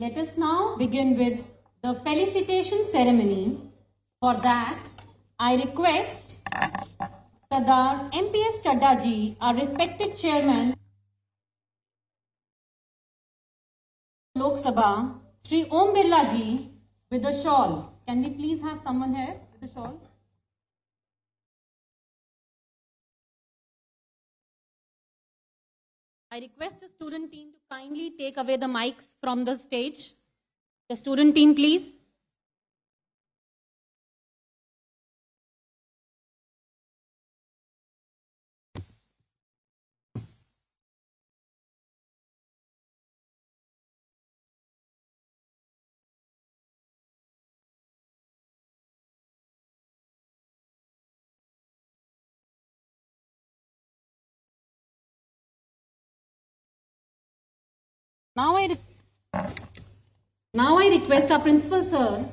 Let us now begin with the felicitation ceremony. For that, I request Sardar MPS Chadda ji, our respected chairman, Lok Sabha, Shri Om Birla ji, with a shawl. Can we please have someone here with a shawl? I request the student team to kindly take away the mics from the stage. The student team, please. Now I request our principal sir,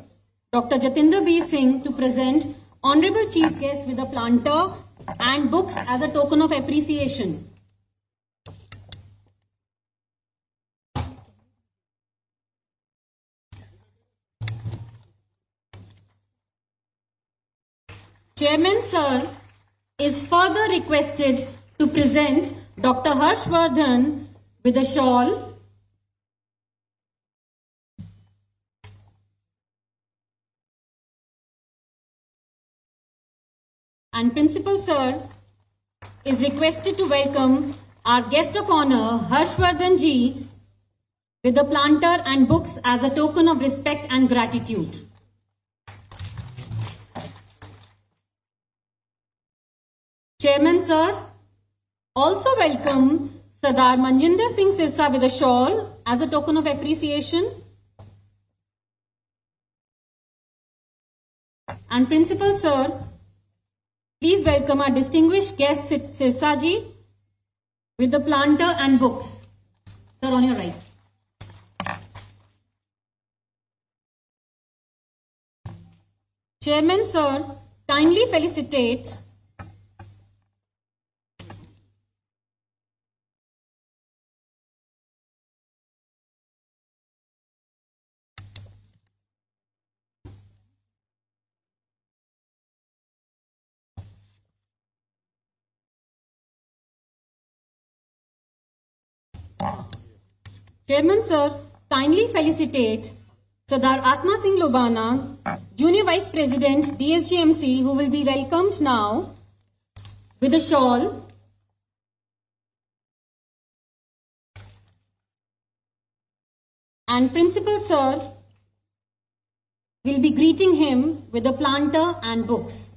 Dr. Jatinder B. Singh, to present Honorable Chief Guest with a planter and books as a token of appreciation. Chairman sir is further requested to present Dr. Harshvardhan with a shawl, and Principal Sir is requested to welcome our guest of honor, Harshvardhan ji, with a planter and books as a token of respect and gratitude. Chairman Sir also welcome Sardar Manjinder Singh Sirsa with a shawl as a token of appreciation. And Principal Sir, please welcome our distinguished guest Sirsa ji with the planter and books. Sir, on your right. Chairman Sir, kindly felicitate Chairman Sir, kindly felicitate Sardar Atma Singh Lobana, Junior Vice President, DSGMC, who will be welcomed now with a shawl. And Principal Sir will be greeting him with a planter and books.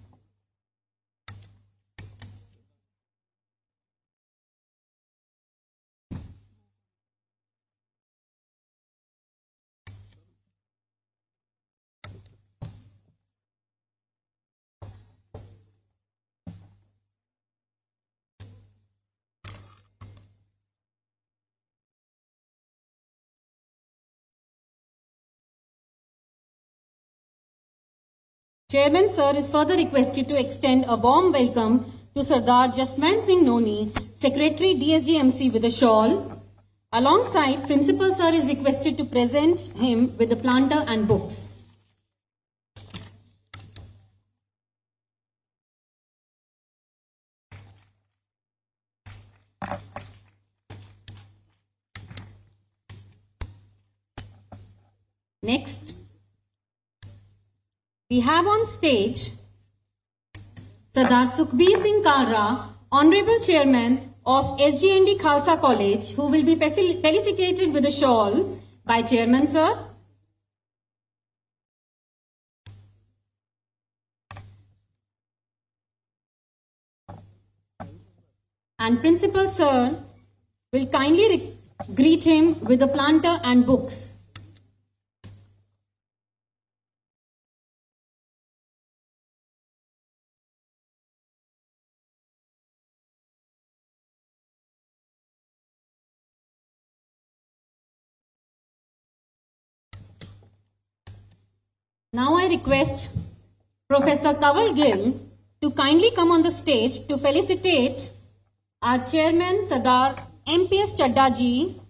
Chairman Sir is further requested to extend a warm welcome to Sardar Jasman Singh Noni, Secretary DSGMC, with a shawl. Alongside, Principal Sir is requested to present him with the planter and books. Next, we have on stage Sardar Sukhbir Singh Kalra, Honorable Chairman of SGND Khalsa College, who will be felicitated with a shawl by Chairman Sir. And Principal Sir will kindly greet him with a planter and books. Now I request Professor Kawal Gill to kindly come on the stage to felicitate our Chairman Sardar MPS Chadda ji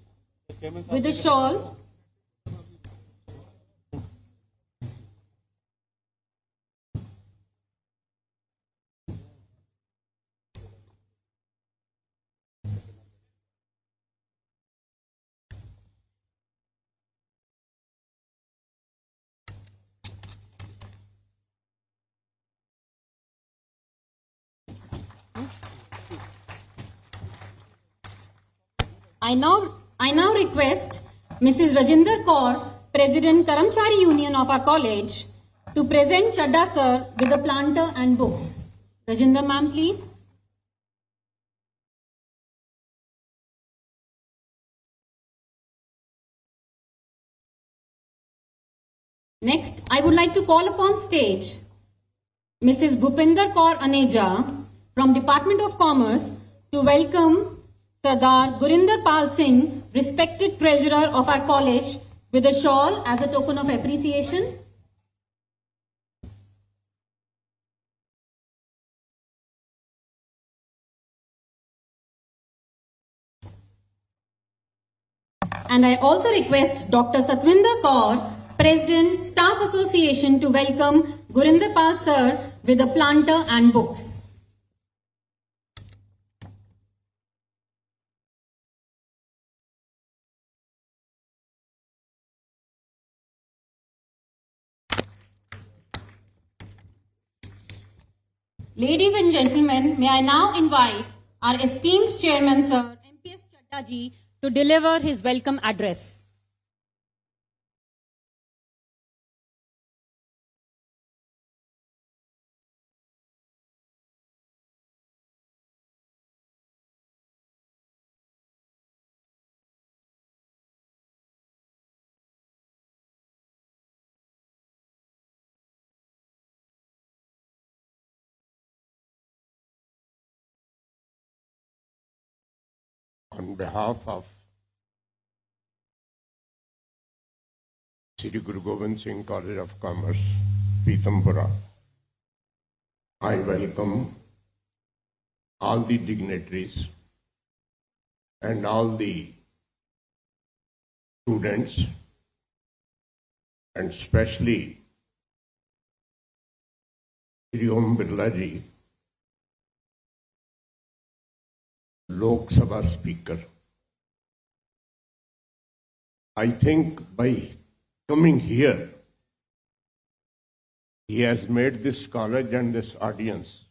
with a shawl. I now request Mrs. Rajinder Kaur, President Karamchari Union of our college, to present Chadda sir with the planter and books. Rajinder ma'am, please. Next, I would like to call upon stage Mrs. Bhupinder Kaur Aneja from Department of Commerce to welcome Sardar Gurinder Pal Singh, respected treasurer of our college, with a shawl as a token of appreciation. And I also request Dr. Satwinder Kaur, President, Staff Association, to welcome Gurinder Pal sir with a planter and books. Ladies and gentlemen, may I now invite our esteemed chairman, Sir MPS Chadda ji, to deliver his welcome address. On behalf of Sri Guru Gobind Singh College of Commerce, Pitampura, I welcome all the dignitaries and all the students, and especially Sri Om Birla ji, Lok Sabha Speaker. I think by coming here, he has made this college and this audience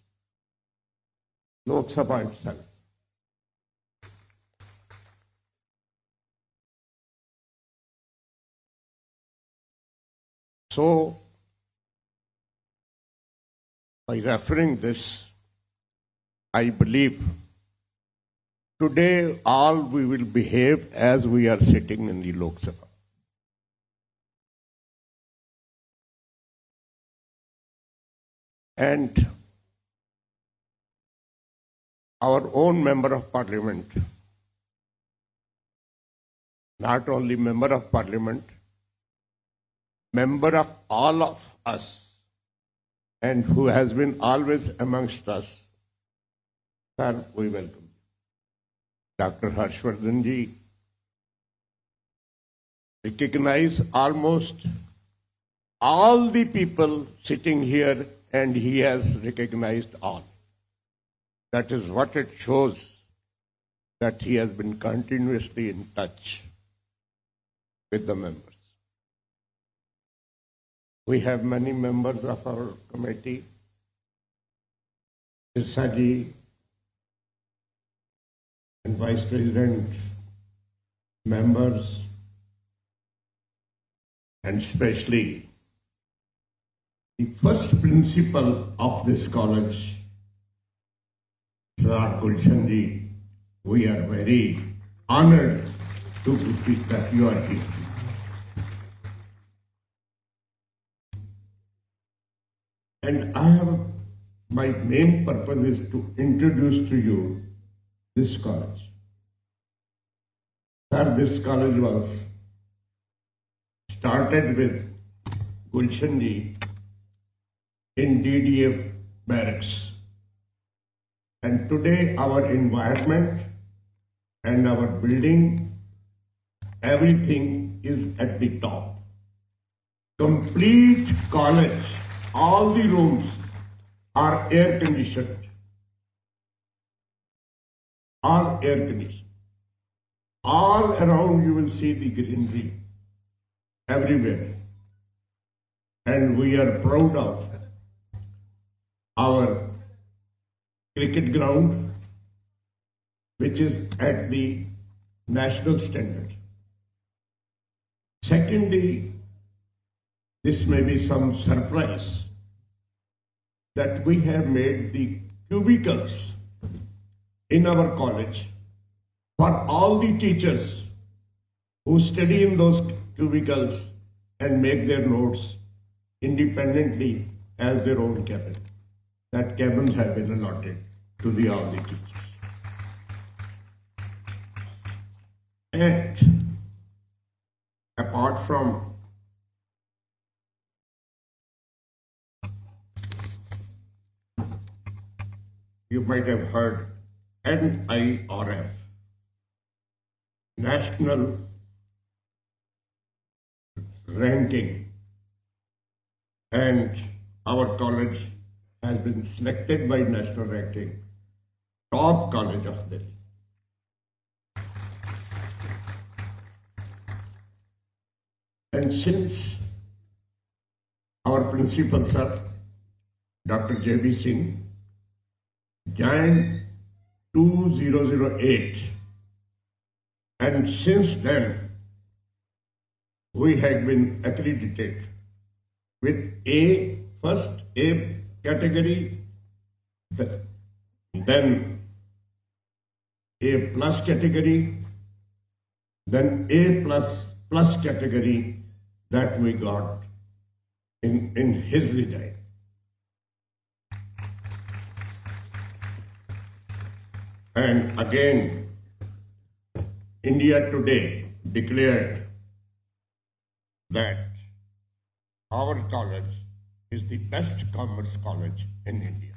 Lok Sabha itself. So, by referring this, I believe today all we will behave as we are sitting in the Lok Sabha. And our own member of parliament, not only member of parliament, member of all of us, and who has been always amongst us, sir, we welcome. Dr. Harshvardhan ji recognized almost all the people sitting here, and he has recognized all. That is what it shows, that he has been continuously in touch with the members. We have many members of our committee, Sirsa ji, and Vice President, members, and especially the first principal of this college, Sardar Gulshan ji. We are very honored to be that you are here. And my main purpose is to introduce to you this college. Sir, this college was started with Gulshan ji in DDA barracks. And today our environment and our building, everything is at the top. Complete college, all the rooms are air conditioned. All air conditioned. All around you will see the greenery everywhere. And we are proud of our cricket ground, which is at the national standard. Secondly, this may be some surprise that we have made the cubicles in our college for all the teachers who study in those cubicles and make their notes independently as their own cabin. That cabins have been allotted to all the teachers. And apart from you might have heard NIRF, National Ranking, and our college has been selected by National Ranking top college of Delhi. And since our principal sir, Dr. J.B. Singh, joined 2008, and since then we have been accredited with first A category, then A plus category, then A plus category that we got in his regime. And again, India Today declared that our college is the best commerce college in India.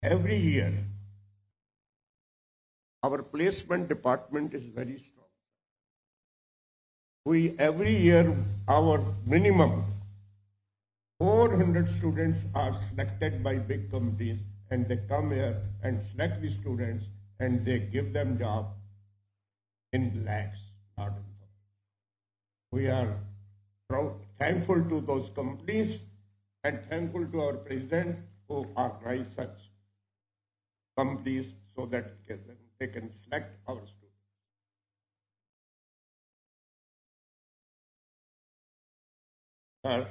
Every year, our placement department is very strong. Every year, our minimum 400 students are selected by big companies, and they come here and select the students and they give them job in lakhs, not in thousands. We are thankful to those companies and thankful to our president who organize such companies so that they can select our students. Sir,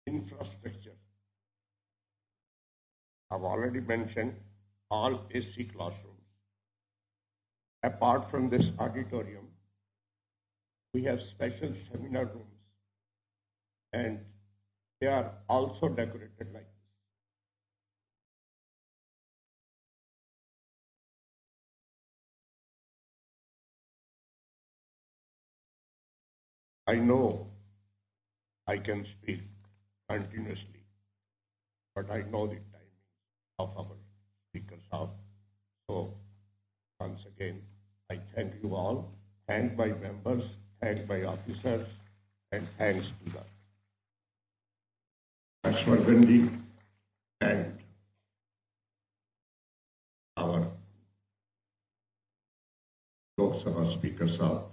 infrastructure. I've already mentioned all AC classrooms. Apart from this auditorium, we have special seminar rooms, and they are also decorated like this. I know I can speak continuously, but I know the timing of our speakers out. So once again, I thank you all, thank my members, thank my officers, and thanks to the Ashwagandhi and our Lok Sabha speakers out.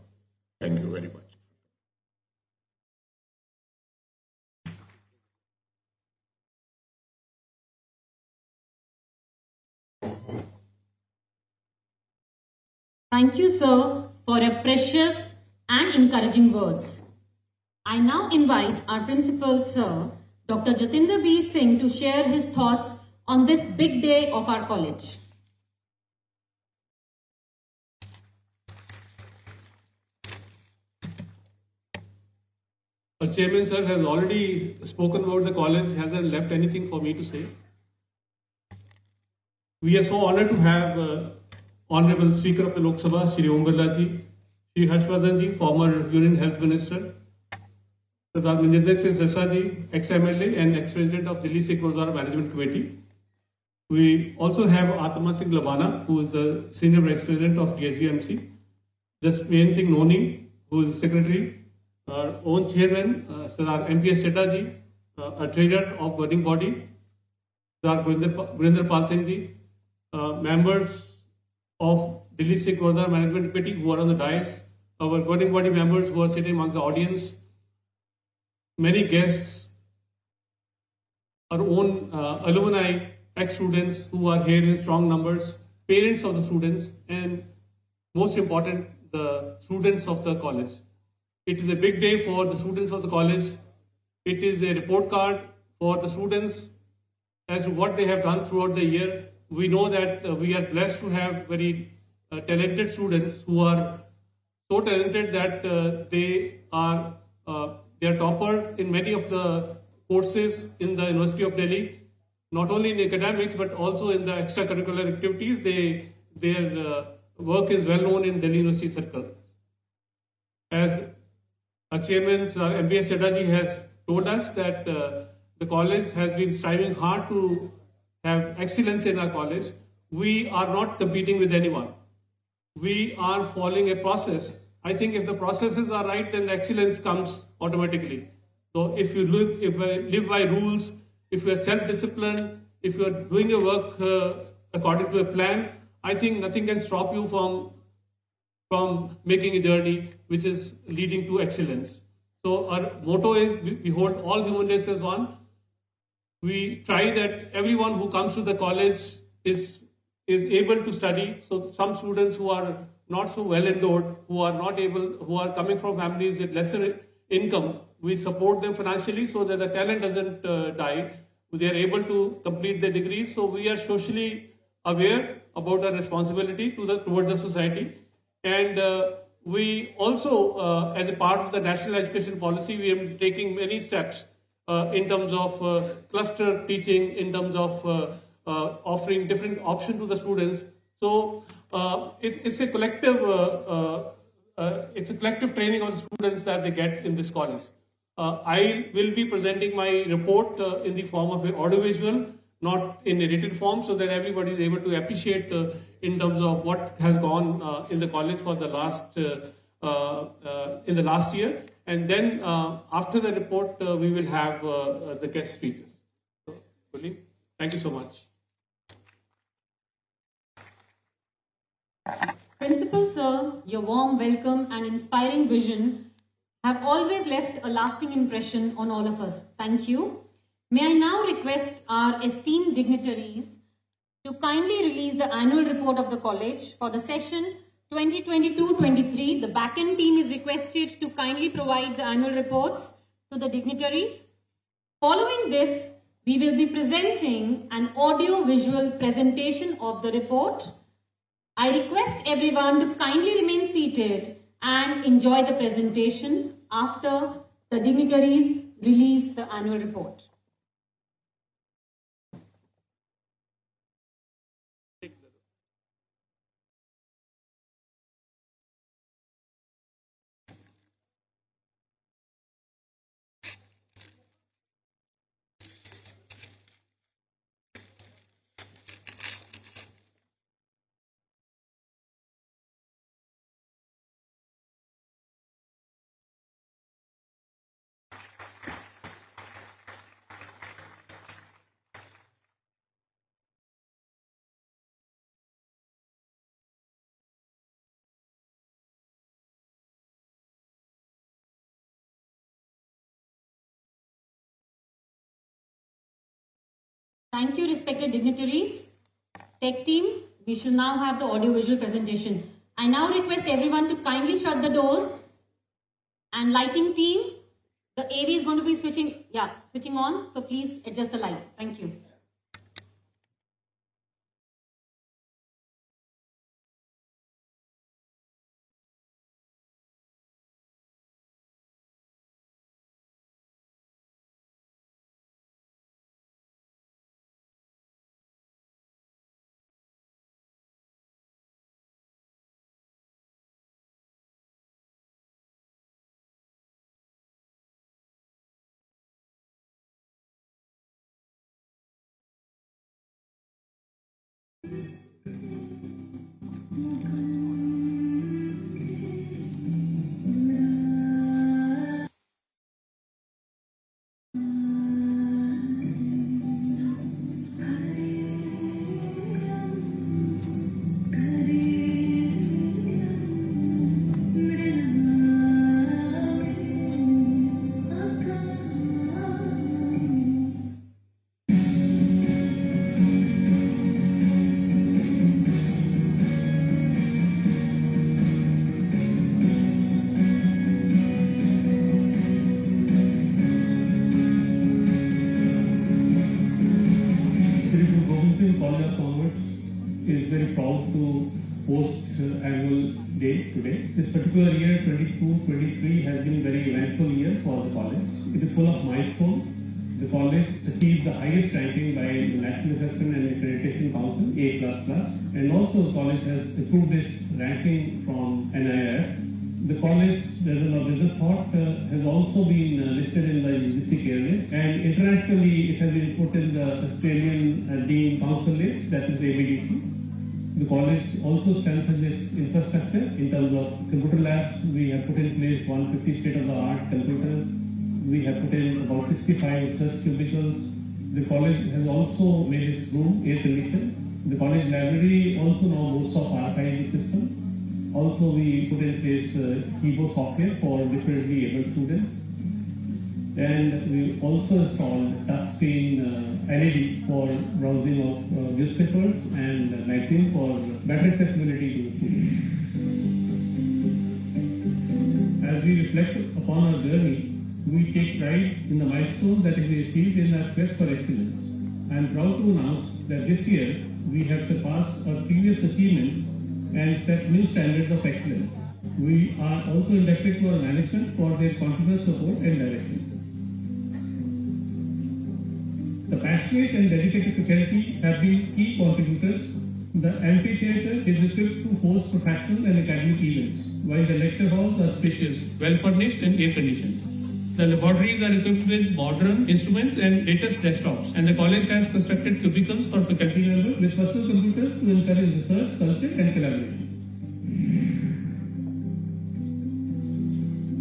Thank you very much. Thank you, sir, for your precious and encouraging words. I now invite our principal, sir, Dr. Jatinder B. Singh, to share his thoughts on this big day of our college. Our chairman, sir, has already spoken about the college, hasn't left anything for me to say. We are so honored to have Honorable Speaker of the Lok Sabha, Shri Om Birla ji, Shri Harshvardhan ji, former Union Health Minister, Sardar Manjinder Singh Siswa ji, ex-MLA and ex-President of Delhi Sikh Gurudwara Management Committee. We also have Atma Singh Labana, who is the Senior Vice President of DSGMC, Jasmeet Singh Noni, who is Secretary, our own Chairman, Sardar MPS Chedda ji, a Treasurer of Governing Body, Sardar Gurinder Pal Singh ji, members of Delhi Sikh Gurudwara Management Committee who are on the dais, our governing body members who are sitting among the audience, many guests, our own alumni, ex-students who are here in strong numbers, parents of the students, and most important, the students of the college. It is a big day for the students of the college. It is a report card for the students as to what they have done throughout the year. We know that we are blessed to have very talented students who are so talented that they are topper in many of the courses in the University of Delhi, not only in academics but also in the extracurricular activities. Their work is well known in Delhi University Circle. As our chairman, Sir MBS Chadha has told us that the college has been striving hard to have excellence in our college. We are not competing with anyone. We are following a process. I think if the processes are right, then the excellence comes automatically. So if you live by rules, if you are self-disciplined, if you are doing your work according to a plan, I think nothing can stop you from making a journey which is leading to excellence. So our motto is we hold all human race as one. We try that everyone who comes to the college is able to study. So some students who are not so well endowed, who are coming from families with lesser income, we support them financially so that the talent doesn't die. They are able to complete their degrees. So we are socially aware about our responsibility towards the society. And we also, as a part of the national education policy, we are taking many steps in terms of cluster teaching, in terms of offering different options to the students. So it's a collective training of the students that they get in this college. I will be presenting my report in the form of an audiovisual, not in a written form, so that everybody is able to appreciate in terms of what has gone in the college for the last year. And then after the report, we will have the guest speeches. So, thank you so much. Principal Sir, your warm welcome and inspiring vision have always left a lasting impression on all of us. Thank you. May I now request our esteemed dignitaries to kindly release the annual report of the college for the session 2022-23. The backend team is requested to kindly provide the annual reports to the dignitaries. Following this, we will be presenting an audio-visual presentation of the report. I request everyone to kindly remain seated and enjoy the presentation after the dignitaries release the annual report. Thank you, respected dignitaries. Tech team, we shall now have the audio-visual presentation. I now request everyone to kindly shut the doors. And lighting team, the AV is going to be switching on. So please adjust the lights. Thank you. is very proud to host annual day today. This particular year, 22-23, has been a very eventful year for the college. It is full of milestones. The college achieved the highest ranking by the National Assessment and Accreditation Council, A++, and also the college has improved its ranking from NIRF. The college level of business thought has also been listed in the UGC areas, and internationally it has been put in the Australian Dean Council list, that is ABDC. The college also strengthens its infrastructure in terms of computer labs. We have put in place 150 state-of-the-art computers. We have put in about 65 research cubicles. The college has also made its room air conditioned. The college library also now boasts of archiving system. Also, we put in place keyboard software for differently able students. And we also installed touchscreen LED for browsing of newspapers and lighting for better accessibility to the students. As we reflect upon our journey, we take pride in the milestones that we achieved in our quest for excellence. I am proud to announce that this year we have surpassed our previous achievements and set new standards of excellence. We are also indebted to our management for their continuous support and direction. The passionate and dedicated faculty have been key contributors. The amphitheatre is equipped to host professional and academic events, while the lecture halls are spacious, well furnished and air conditioned. The laboratories are equipped with modern instruments and latest desktops, and the college has constructed cubicles for faculty members with personal computers to encourage research, culture and collaboration.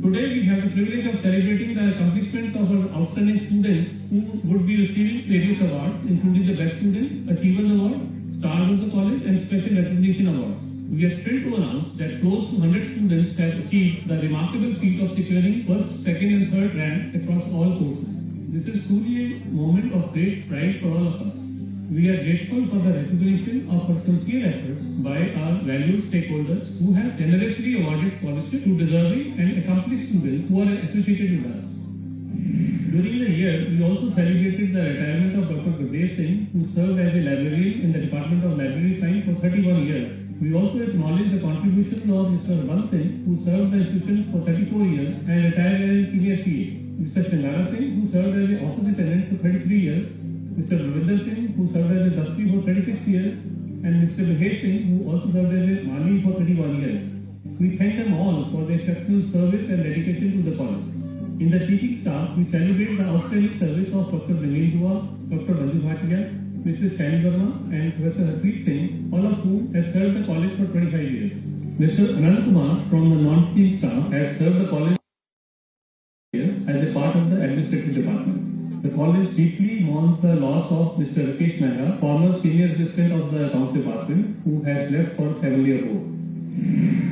Today we have the privilege of celebrating the accomplishments of our outstanding students who would be receiving various awards, including the Best Student, Achievers Award, Stars of the College and Special Recognition Awards. We are thrilled to announce that close to 100 students have achieved the remarkable feat of securing first, second and third rank across all courses. This is truly a moment of great pride for all of us. We are grateful for the recognition of our sincere efforts by our valued stakeholders who have generously awarded scholarships to deserving and accomplished students who are associated with us. During the year, we also celebrated the retirement of Dr. Gurdev Singh, who served as a librarian in the Department of Library Science for 31 years. We also acknowledge the contribution of Mr. Harban Singh, who served the institution for 34 years and retired as a senior PA. Mr. Changara Singh, who served as an office attendant for 33 years. Mr. Ravinder Singh, who served as a Dafti for 36 years. And Mr. Mahesh Singh, who also served as a Mali for 31 years. We thank them all for their exceptional service and dedication to the college. In the teaching staff, we celebrate the outstanding service of Dr. Naveen Dua, Dr. Manju Bhatia, Mrs. Shani Verma and Professor Harpreet Singh, all of whom have served the college for 25 years. Mr. Anand Kumar from the non-teaching staff has served the college as a part of the administrative department. The college deeply mourns the loss of Mr. Rakesh Mehra, former senior assistant of the accounts department, who has left for family abode.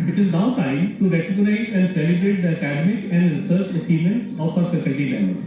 It is now time to recognize and celebrate the academic and research achievements of our faculty members.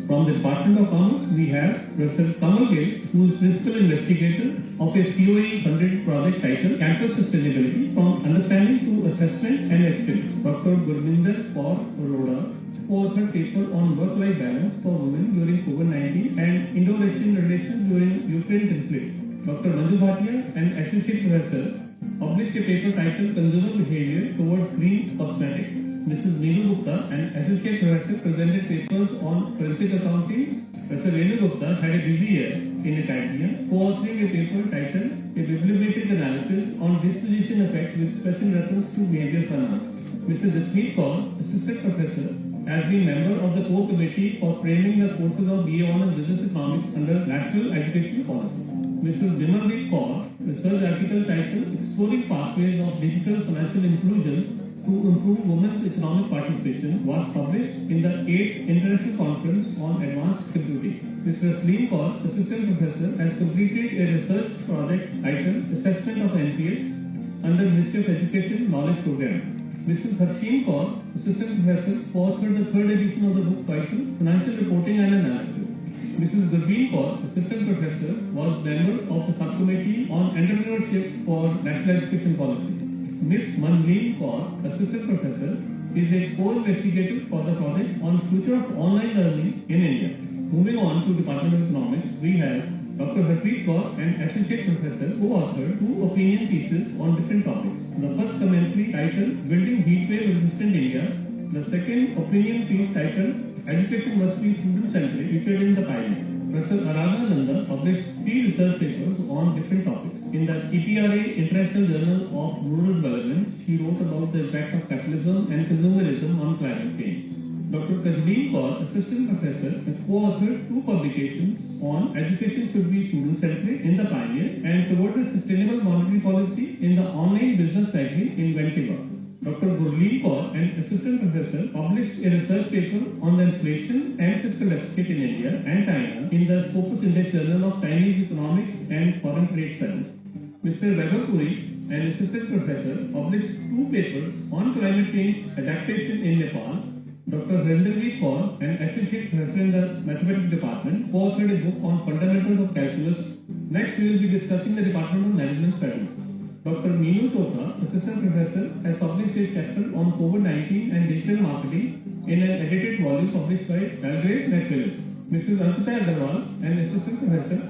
From the Department of Commerce, we have Professor Kamal Gill, who is Principal Investigator of a COE-funded project titled Campus Sustainability from Understanding to Assessment and Action. Dr. Gurvinder Kaur Arora, co-authored paper on work-life balance for women during COVID-19 and Indo-Western relations during Ukraine conflict. Dr. Manju Bhatia, an Associate Professor, published a paper titled Consumer Behavior Towards Green Cosmetics. Mrs. Neelu Gupta, an Associate Professor, presented papers on forensic accounting. Professor Renu Gupta had a busy year in academia, co-authoring a paper titled A Bibliometric Analysis on Disposition Effects with Special Reference to Behavioral Finance. Mr. Jasmeet Kaur, Assistant Professor, has been member of the core committee for framing the courses of BA Honours Business Economics under National Education Policy. Mrs. Vimaldeep Kaur, research article titled Exploring Pathways of Digital Financial Inclusion to Improve Women's Economic Participation, was published in the 8th International Conference on Advanced Computing. Mr. Salim Kaur, Assistant Professor, has completed a research project titled Assessment of NPS under Ministry of Education Knowledge Program. Mrs. Harsheen Kaur, Assistant Professor, co-authored the 3rd edition of the book titled Financial Reporting and Analysis. Mrs. Gurveer Kaur, Assistant Professor, was member of the subcommittee on entrepreneurship for National Education Policy. Ms. Manleen Kaur, Assistant Professor, is a co-investigator for the project on future of online learning in India. Moving on to Department of Economics, we have Dr. Harpreet Kaur, an associate professor, co-authored 2 opinion pieces on different topics. The first commentary titled Building Heatwave Resistant India. The second opinion piece titled Education Must Be Student-Centric, featured in the Pioneer. Professor Aradhana Nanda published 3 research papers on different topics. In the EPRA International Journal of Rural Development, she wrote about the impact of capitalism and consumerism on climate change. Dr. Kajbeen Kaur, assistant professor, co-authored 2 publications on education should be student-centric in the Pioneer and towards a sustainable monetary policy in the online business cycle in Vancouver. Dr. Gurleen Kaur, an assistant professor, published a research paper on the inflation and fiscal deficit in India and China in the Scopus Index Journal of Chinese Economics and Foreign Trade Studies. Mr. Vaibhav Puri, an assistant professor, published 2 papers on climate change adaptation in Nepal. Dr. Renderveer Kaur, an associate professor in the mathematics department, co-authored a book on fundamentals of calculus. Next, we will be discussing the Department of Management Studies. Dr. Meenu Chopra, assistant professor, has published a chapter on COVID-19 and digital marketing in an edited volume published by Belgrade Macmillan. Mrs. Ankita Agarwal, an assistant professor,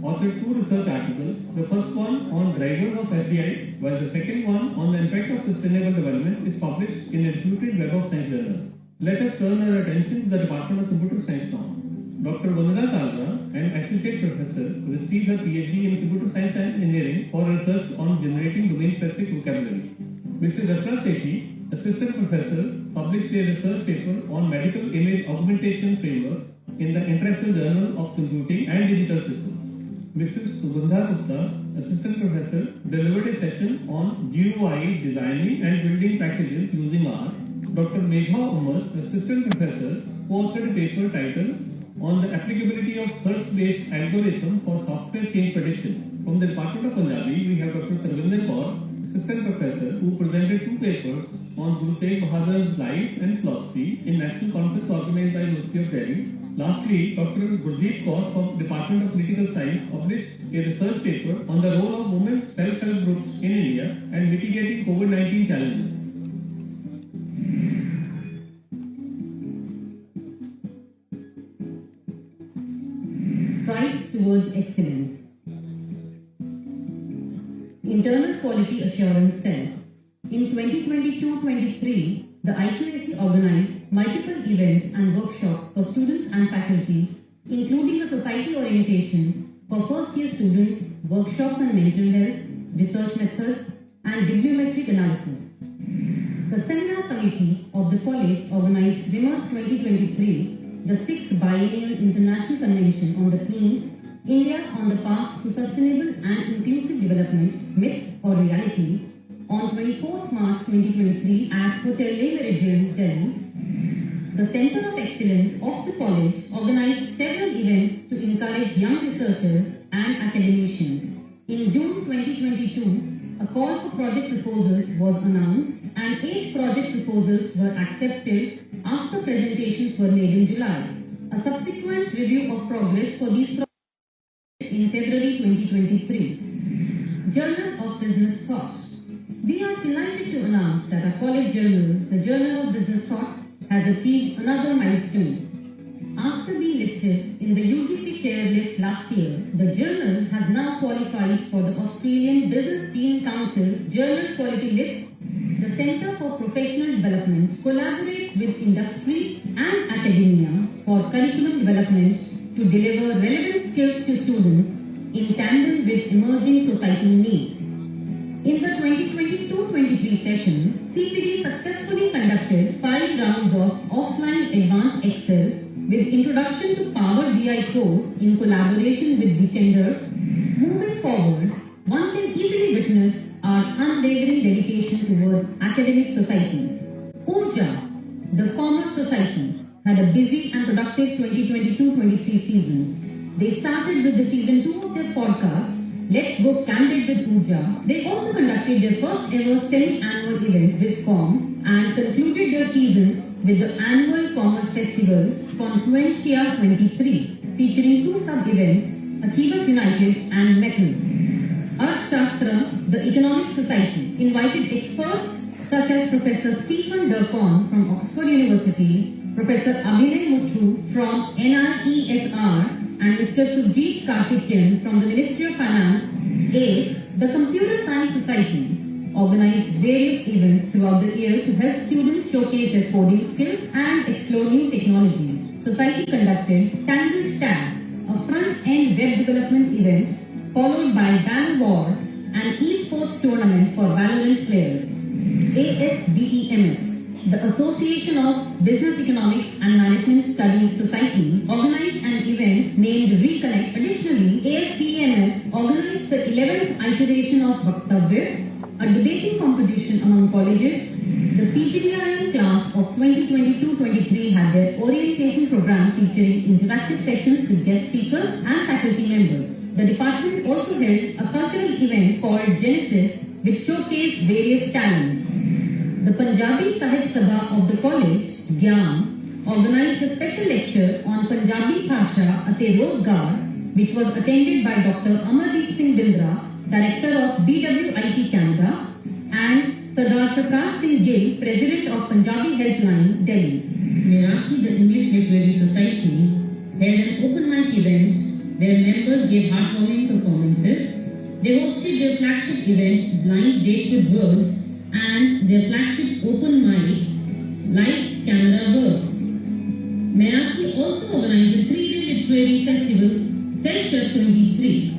authored 2 research articles. The first one on drivers of FDI, while the second one on the impact of sustainable development is published in a reputed Web of Science journal. Let us turn our attention to the Department of Computer Science now. Dr. Vandana Kalra, an associate professor, received her PhD in Computer Science and Engineering for research on generating domain-specific vocabulary. Mr. Rasla Sethi, assistant professor, published a research paper on medical image augmentation framework in the International Journal of Computing and Digital Systems. Mrs. Sugandha Gupta, assistant professor, delivered a session on GUI designing and building packages using R. Dr. Megha Umar, assistant professor, co-authored a paper titled on the applicability of search-based algorithm for software change prediction. From the Department of Punjabi, we have Dr. Sarvinder Kaur, assistant professor, who presented 2 papers on Guru Tegh Bahadur's life and philosophy in national conference organized by University of Delhi. Lastly, Dr. Gurdeep Kaur from Department of Political Science published a research paper on the role of women's self-help groups in India and mitigating COVID-19 challenges. Strides towards excellence. Internal Quality Assurance Cell. In 2022-23, the IQAC organized multiple events and workshops for students and faculty, including a society orientation for first-year students, workshops on mental health, research methods, and bibliometric analysis. The seminar committee of the college organized Vimarsh 2023, the 6th Biennial International Convention on the theme India on the Path to Sustainable and Inclusive Development, Myth or Reality, on 24th March 2023 at Hotel Le Méridien, Delhi. The Center of Excellence of the college organized several events to encourage young researchers and academicians. In June 2022, a call for project proposals was announced and 8 project proposals were accepted after presentations were made in July. A subsequent review of progress for these projects in February 2023. Journal of Business Thought. We are delighted to announce that our college journal, the Journal of Business Thought, has achieved another milestone. After being listed in the UGC tier list last year, the journal has now qualified for the Australian Business Scene Council Journal Quality List. The Centre for Professional Development collaborates with industry and academia for curriculum development to deliver relevant skills to students in tandem with emerging societal needs. In the 2022-23 session, CPD successfully conducted 5 rounds of offline advanced Excel with introduction to Power BI course in collaboration with Defender. Moving forward, one can easily witness our unwavering dedication towards academic societies. Urja, the Commerce Society, had a busy and productive 2022-23 season. They started with the season 2 of their podcast, Let's Go Candid with Urja. They also conducted their first ever semi-annual event, WISCOM, and concluded their season with the annual Commerce Festival, Confluencia 23, featuring 2 sub-events, Achievers United and Metal. Arthashastra, the Economic Society, invited experts such as Professor Stephen Durkon from Oxford University, Professor Abhinay Muthu from NIESR, and Mr. Sujit Karthikeyan from the Ministry of Finance, ACE, the Computer Science Society, organized various events throughout the year to help students showcase their coding skills and explore new technologies. Society conducted Tangled Tabs, a front-end web development event, followed by Ban War, an esports tournament for Valorant players. ASBEMS, the Association of Business Economics and Management Studies Society, organized an event named Reconnect. Additionally, ASBEMS organized the 11th iteration of Vaktavya, a debating competition among colleges. The PGDIN class of 2022-23 had their orientation program featuring interactive sessions with guest speakers and faculty members. The department also held a cultural event called Genesis, which showcased various talents. The Punjabi Sahit Sabha of the college, Gyan, organized a special lecture on Punjabi Bhasha Ate Rozgar, which was attended by Dr. Amarjeet Singh Bindra, Director of BWIT Canada, and Sardar Prakash Singh Gill, President of Punjabi Helpline, Delhi. Merathi, the English Literary Society, held an open mic event where members gave heartwarming performances. They hosted their flagship event, Blind Date with Words, and their flagship open mic, Lights, Camera, Words. Merathi also organized a 3-day literary festival, Selshut 23.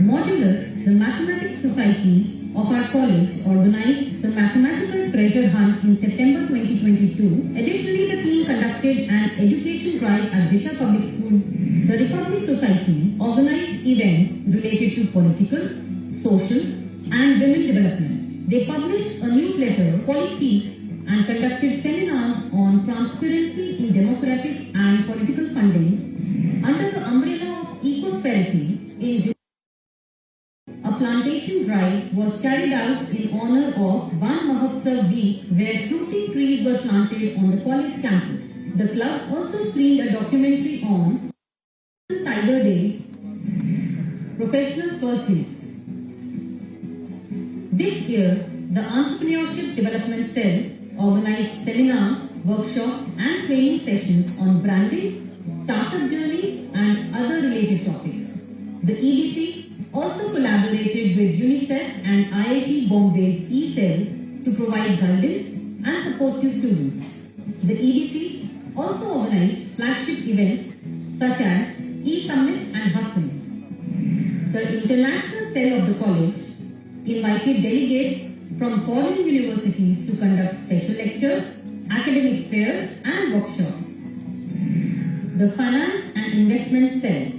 Modulus, the Mathematics Society of our college, organized the Mathematical Treasure Hunt in September 2022. Additionally, the team conducted an education drive at Disha Public School. The Republic Society organized events related to political, social, and women development. They published a newsletter, Politique, and conducted seminars on transparency in democratic and political funding under the umbrella of Ecosperity in June. A plantation drive was carried out in honor of Van Mahotsav Week, where fruiting trees were planted on the college campus. The club also screened a documentary on Tiger Day, Professional Pursuits. This year, the Entrepreneurship Development Cell organized seminars, workshops, and training sessions on branding, startup journeys, and other related topics. The EDC also collaborated with UNICEF and IIT Bombay's eCell to provide guidance and support to students. The EDC also organized flagship events such as eSummit and Hustle. The international cell of the college invited delegates from foreign universities to conduct special lectures, academic fairs, and workshops. The Finance and Investment Cell.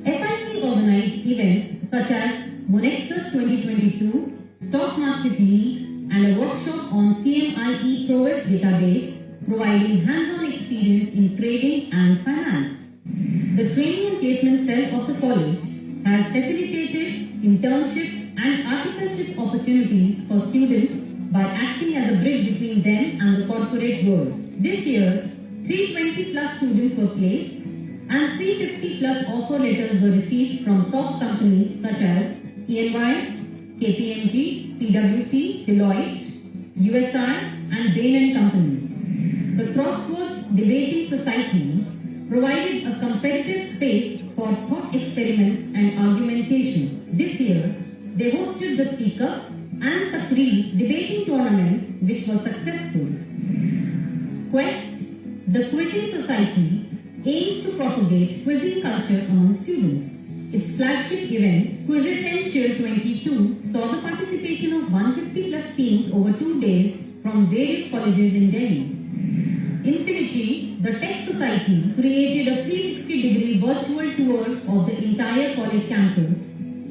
FIC organized events such as Monexus 2022, Stock Market League, and a workshop on CMIE ProWest database, providing hands-on experience in trading and finance. The Training and Placement Cell of the college has facilitated internships and articleship opportunities for students by acting as a bridge between them and the corporate world. This year, 320 plus students were placed and 350 plus offer letters were received from top companies such as EY, KPMG, PwC, Deloitte, USI, and Bain & Company. The Crosswords Debating Society provided a competitive space for thought experiments and argumentation. This year, they hosted the Speaker and Takreer debating tournaments which were successful. Quest, the Quizzing Society, aims to propagate quizzing culture among students. Its flagship event, Quizessential 22, saw the participation of 150 plus teams over 2 days from various colleges in Delhi. Infinity, the Tech Society, created a 360-degree virtual tour of the entire college campus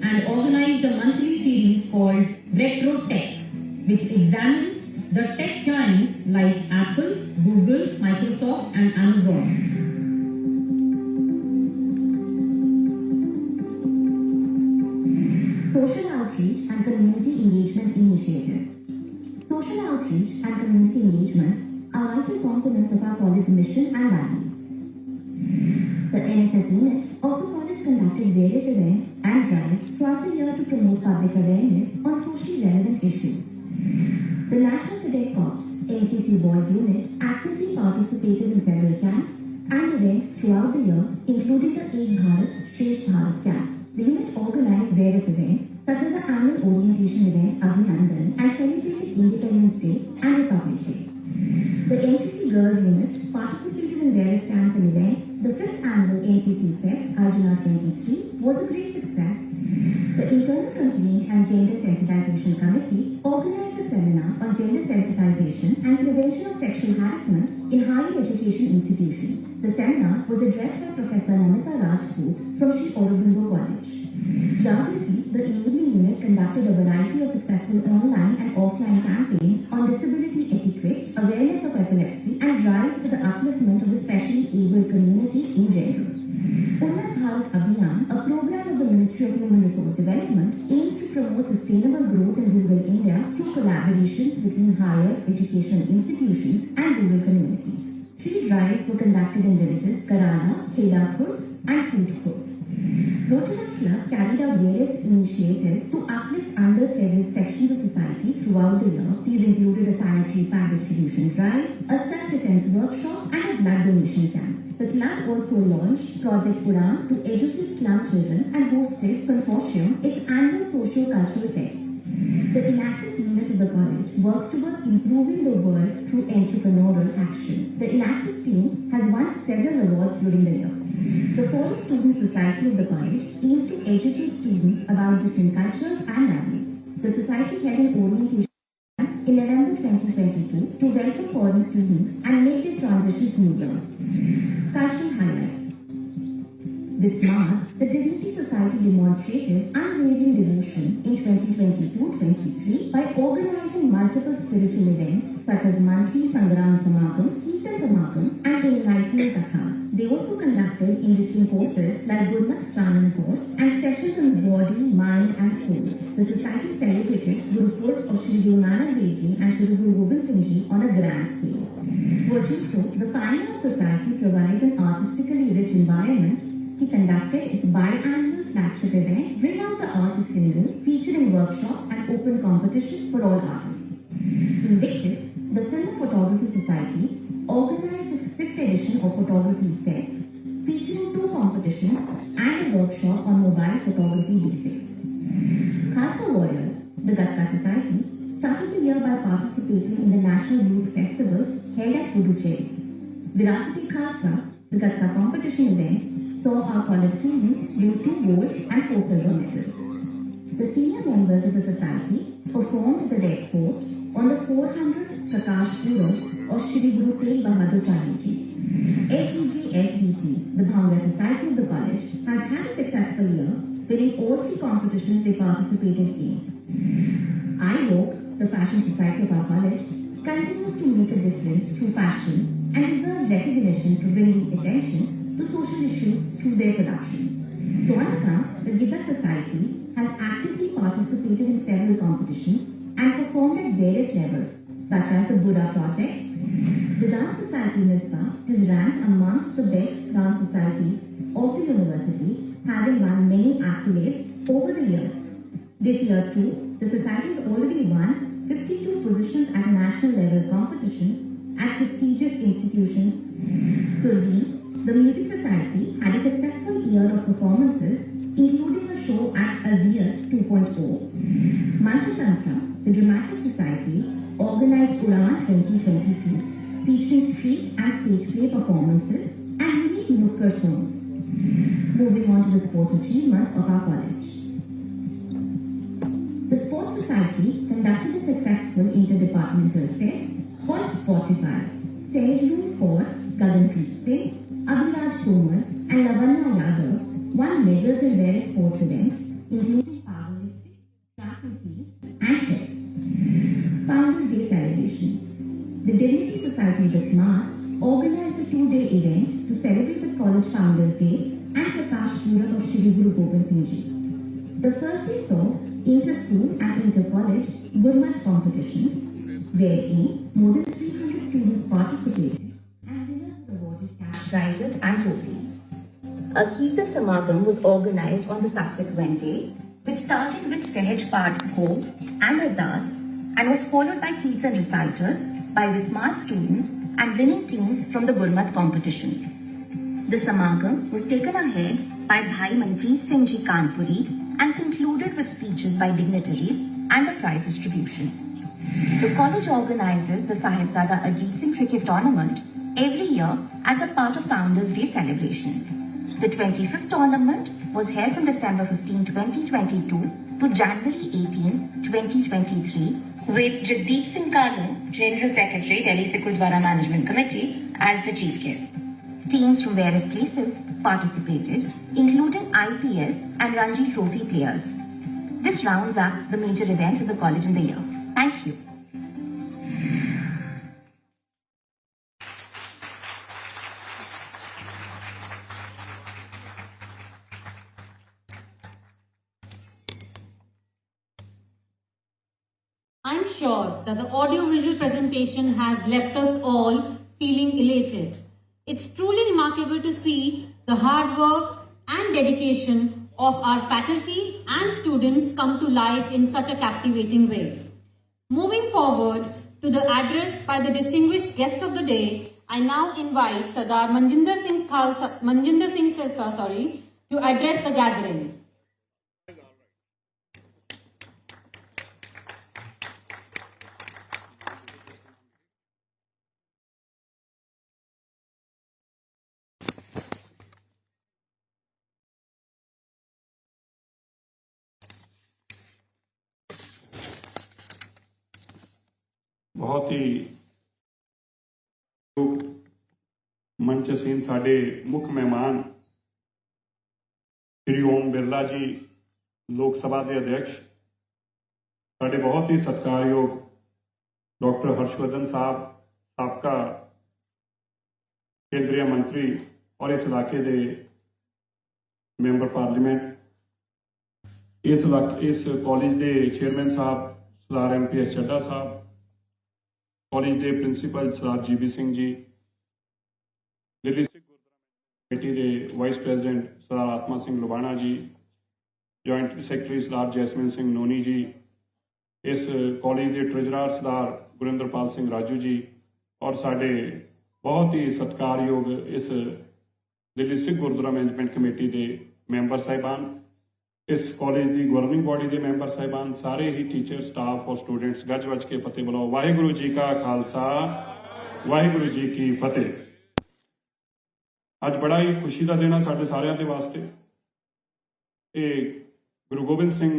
and organized a monthly series called Retro Tech, which examines the tech giants like Apple, Google, Microsoft, and Amazon. Social outreach and community engagement initiatives. Social outreach and community engagement are vital components of our college mission and values. The NSS unit of the college conducted various events and drives throughout the year to promote public awareness on socially relevant issues. The National Cadet Corps NCC Boys unit actively participated in several camps and events throughout the year, including the Ek Bharat, Shresth Bharat camp. The unit organized various events, such as the annual orientation event Abhinandan and celebrated Independence Day and Republic Day. The NCC Girls Unit participated in various camps and events. The 5th annual NCC Fest, Arjuna 23, was a great success. The Internal Complaint and Gender Sensitization Committee organized a seminar on gender sensitization and prevention of sexual harassment in higher education institutions. The seminar was addressed by Professor Namita Rajput from Sri Aurobindo College. Geography, the enabling unit conducted a variety of successful online and offline campaigns on disability etiquette, awareness of epilepsy, and drives to the upliftment of the specially abled community in general. Unnat Bharat Abhiyan, a program of the Ministry of Human Resource Development, aims to promote sustainable growth in rural India through collaborations between higher educational institutions and rural communities. 3 drives were conducted in villages Karala, Khelapur, and Kootpur. Rotary Club carried out various initiatives to uplift underprivileged sections of society throughout the year. These included a sanitary pad distribution drive, a self-defense workshop, and a blood donation camp. The club also launched Project Udan to educate slum children and hosted Consortium, its annual socio-cultural fest. The Enactus unit of the college works towards improving the world through entrepreneurial action. The Enactus team has won several awards during the year. The Foreign Student Society of the college aims to educate students about different cultures and values. The society held an orientation in November 2022 to welcome foreign students and make their transition smoother. Cultural highlights. This month, the Dignity Society demonstrated unwavering devotion in 2022-23 by organizing multiple spiritual events such as monthly Sangram Samagam, Kirtan Samagam, and enlightening kathas. They also conducted enriching courses like Gurmat Chanan course and sessions on body, mind, and soul. The society celebrated Gurupurab of Sri Guru Nanak Dev Ji and Sri Guru Gobind Singh Ji on a grand scale. Virtuoso, the Fine Arts Society provides an artistically rich environment. He conducted its biannual flagship event, Bring Out the Artist in You, featuring workshops and open competitions for all artists. Invictus, the Film and Photography Society, organized its 5th edition of Photography Fest, featuring 2 competitions and a workshop on mobile photography basics. Khalsa Warriors, the Gatka Society, started the year by participating in the National Youth Festival held at Puducherry. Virasati Khalsa, the Gatka competition event, saw our college students win 2 gold and 4 silver medals. The senior members of the society performed at the Red Fort on the 400th Prakash Purab of Shri Guru Tegh Bahadur Sahib Ji. SCG-SBT, the Bhangra Society of the college, has had a successful year, winning all 3 competitions they participated in. I hope the Fashion Society of our college continues to make a difference through fashion and deserves recognition for bringing attention to social issues through their productions. To Anaka, the Gibbet Society has actively participated in several competitions and performed at various levels, such as the Buddha Project. The Dance Society Misbah is ranked amongst the best dance societies of the university, having won many accolades over the years. This year too, the society has already won 52 positions at national level competitions at prestigious institutions. Survi, the Music Society, had a successful year of performances, including a show at Azir 2.0. Manchatantra, the Dramatic Society, organized Udan 2022, featuring street and stage play performances and unique nukkar songs. Moving on to the sports achievements of our college. The Sports Society conducted a successful interdepartmental fest called Spotify. Stage room for Gaganpreet Singh, Abhiraj Tomar, and Lavanya Yadav won medals in various sports events, including powerlifting, track and field, and chess. Founders Day celebration. The Dignity Society this month organized a 2-day event to celebrate the College Founders Day and Prakash Purab of Shri Guru Gobind Singh Ji. The first day saw inter-school and inter-college Gurmat competition, wherein more than 300 students participated and winners were awarded cash prizes and trophies. A Kirtan Samagam was organized on the subsequent day, which started with Sahaj Path Bhog and Ardas and was followed by Kirtan recitals by the smart students and winning teams from the Gurmat competitions. The Samagam was taken ahead by Bhai Manpreet Singh Ji Kanpuri and concluded with speeches by dignitaries and a prize distribution. The college organizes the Sahibzada Ajit Singh Cricket Tournament every year as a part of Founders Day celebrations. The 25th tournament was held from December 15, 2022 to January 18, 2023 with Jagdeep Singh Kalu, General Secretary, Delhi Sikh Gurdwara Management Committee as the chief guest. Teams from various places participated, including IPL and Ranji Trophy players. This rounds up the major events of the college in the year. Thank you. I'm sure that the audio-visual presentation has left us all feeling elated. It's truly remarkable to see the hard work and dedication of our faculty and students come to life in such a captivating way. Moving forward to the address by the distinguished guest of the day, I now invite Sardar Manjinder Singh Sirsa, to address the gathering. बहुत ही मंच असीन साडे मुख मेहमान श्री ओम बिरला जी लोक सभा के अध्यक्ष, साडे बहुत ही सत्कारयोग डॉक्टर हर्षवर्धन साहब साबका केंद्रीय मंत्री और इस इलाके के मैंबर पार्लीमेंट, इस कॉलेज के चेयरमैन साहब सरदार MPS चड्डा साहब, कॉलेज के प्रिंसीपल सरदार GB सिंह जी, दिल्ली सिख गुरुद्वारा कमेटी के वाइस प्रेजिडेंट सरदार आत्मा सिंह लुबाना जी, जॉइंट सैकटरी सरदार जैसमिन सिंह नोनी जी, इस कॉलेज के ट्रेजरर सरदार गुरिंदरपाल सिंह राजू जी और साडे बहुत ही सत्कारयोग इस दिल्ली सिख गुरुद्वारा मैनेजमेंट कमेटी के मैंबर साहिबान, इस कॉलेज की गवर्निंग बॉडी के मैंबर साहिबान, सारे ही टीचर स्टाफ और स्टूडेंट्स गज वज के फतेह बुलाओ। वाहिगुरु जी का खालसा, वाहिगुरु जी की फतेह। अज बड़ा ही खुशी का दिन है साडे सारिਆਂ ਦੇ वास्ते। ये गुरु Gobind Singh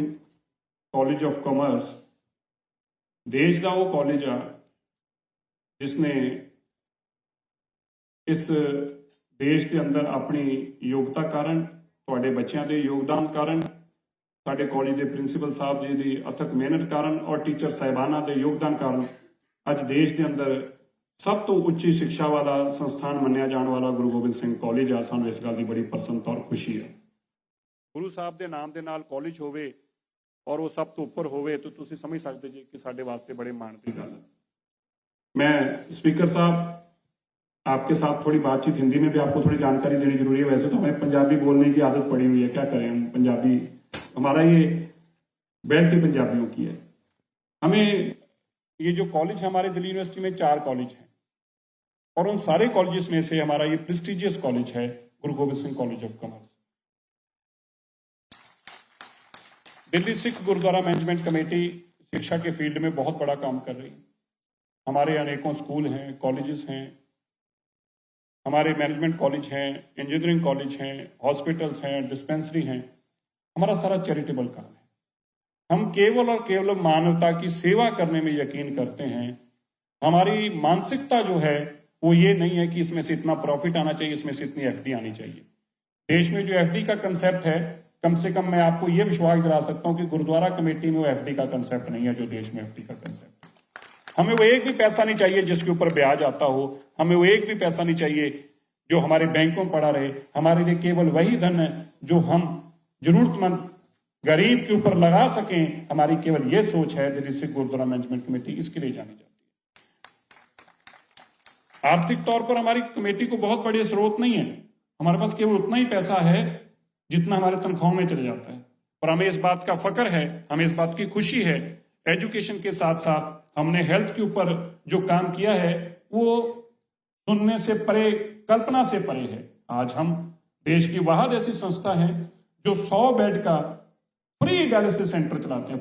college of commerce देश का वो कॉलेज आ जिसने इस देश के अंदर अपनी योग्यता कारण, तुहाडे बच्चों के योगदान कारण, साडे कॉलेज के प्रिंसीपल साहब जी की अथक मेहनत कारण और टीचर साहिबाना के योगदान कारण अज देश के अंदर सब तो उच्ची शिक्षा वाला संस्थान मन्निया जाने वाला गुरु गोबिंद सिंह कॉलेज आ। सानू इस गल की बड़ी प्रसन्नता और खुशी है। गुरु साहब के नाम के नाल कॉलेज होवे और वो सब तो उपर होवे तो तुसीं समझ सकते जी कि साडे वास्ते बड़े माण की गल है। मैं स्पीकर साहब आपके साथ थोड़ी बातचीत हिंदी में भी आपको थोड़ी जानकारी देनी जरूरी है। वैसे तो हमें पंजाबी बोलने की आदत पड़ी हुई है, क्या करें हम, पंजाबी हमारा ये बेल्ट ही पंजाबियों की है। हमें ये जो कॉलेज है, हमारे दिल्ली यूनिवर्सिटी में 4 कॉलेज हैं और उन सारे कॉलेजेस में से हमारा ये प्रेस्टिजियस कॉलेज है Guru Gobind Singh college of commerce. Delhi Sikh Gurdwara management committee शिक्षा के फील्ड में बहुत बड़ा काम कर रही है। हमारे अनेकों स्कूल हैं, कॉलेजेस हैं, हमारे मैनेजमेंट कॉलेज हैं, इंजीनियरिंग कॉलेज हैं, हॉस्पिटल्स हैं, डिस्पेंसरी हैं। हमारा सारा चैरिटेबल काम है। हम केवल और केवल मानवता की सेवा करने में यकीन करते हैं। हमारी मानसिकता जो है वो ये नहीं है कि इसमें से इतना प्रॉफिट आना चाहिए, इसमें से इतनी FD आनी चाहिए। देश में जो FD का कंसेप्ट है, कम से कम मैं आपको ये विश्वास दिला सकता हूं कि गुरुद्वारा कमेटी में वो FD का कंसेप्ट नहीं है जो देश में FD का कंसेप्ट है। हमें वो एक भी पैसा नहीं चाहिए जिसके ऊपर ब्याज आता हो, हमें वो एक भी पैसा नहीं चाहिए जो हमारे बैंकों में पड़ा रहे। हमारे लिए केवल वही धन है जो हम जरूरतमंद गरीब के ऊपर लगा सकें। हमारी केवल ये सोच है दिल्ली सिख गुरुद्वारा मैनेजमेंट कमेटी इसके लिए जानी जाती है। आर्थिक तौर पर हमारी कमेटी को बहुत बड़े स्रोत नहीं है, हमारे पास केवल उतना ही पैसा है जितना हमारे तनख्वाहों में चले जाता है। और हमें इस बात का फक्र है, हमें इस बात की खुशी है, एजुकेशन के साथ साथ हमने हेल्थ के ऊपर जो काम किया है वो सुनने से परे, कल्पना से परे है। आज हम देश की वाहद ऐसी संस्था है जो 100 बेड का फ्री डायलिसिस सेंटर चलाते हैं।